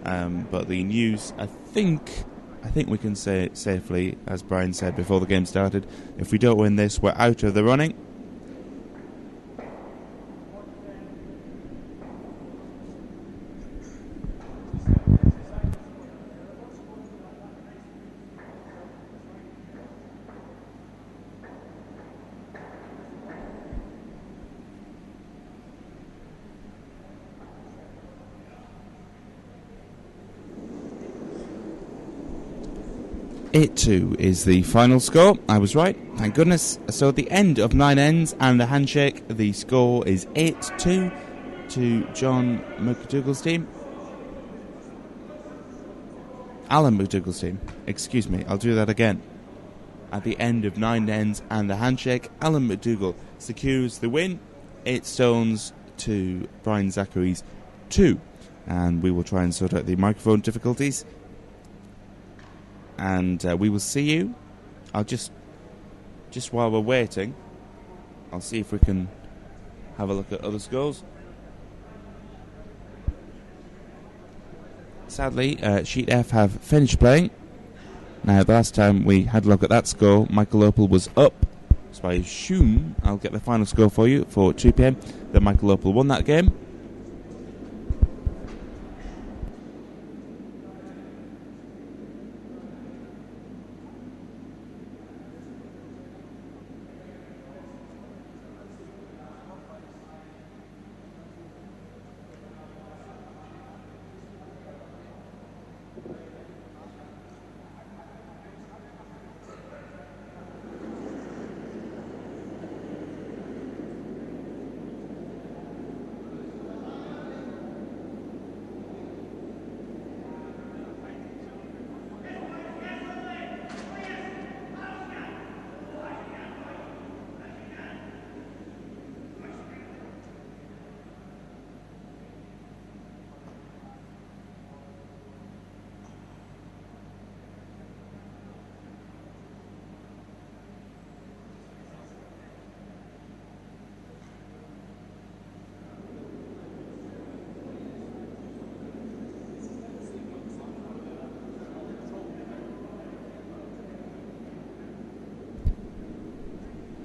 But the news, I think we can say it safely, as Brian said before the game started. If we don't win this, we're out of the running. Two is the final score. I was right, thank goodness. So at the end of 9 ends and the handshake, the score is 8-2 to John McDougall's team. Alan McDougall's team. Excuse me, I'll do that again. At the end of 9 ends and the handshake, Alan McDougall secures the win. 8 stones to Brian Zachary's 2. And we will try and sort out the microphone difficulties. And we will see you. I'll just while we're waiting, I'll see if we can have a look at other scores. Sadly, Sheet F have finished playing. Now, the last time we had a look at that score, Michael Opal was up. So I assume I'll get the final score for you for 2 p.m. that Michael Opal won that game.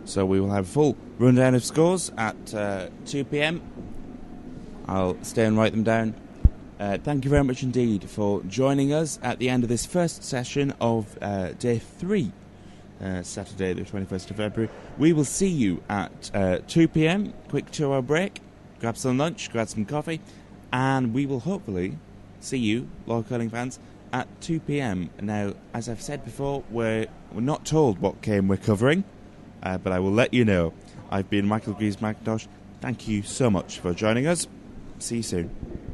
So we will have a full rundown of scores at 2 p.m. I'll stay and write them down. Thank you very much indeed for joining us at the end of this first session of day 3, Saturday the 21st of February. We will see you at 2 p.m, quick 2-hour break, grab some lunch, grab some coffee, and we will hopefully see you, loyal curling fans, at 2 p.m. Now, as I've said before, we're not told what game we're covering, but I will let you know. I've been Michael Greaves McIntosh. Thank you so much for joining us. See you soon.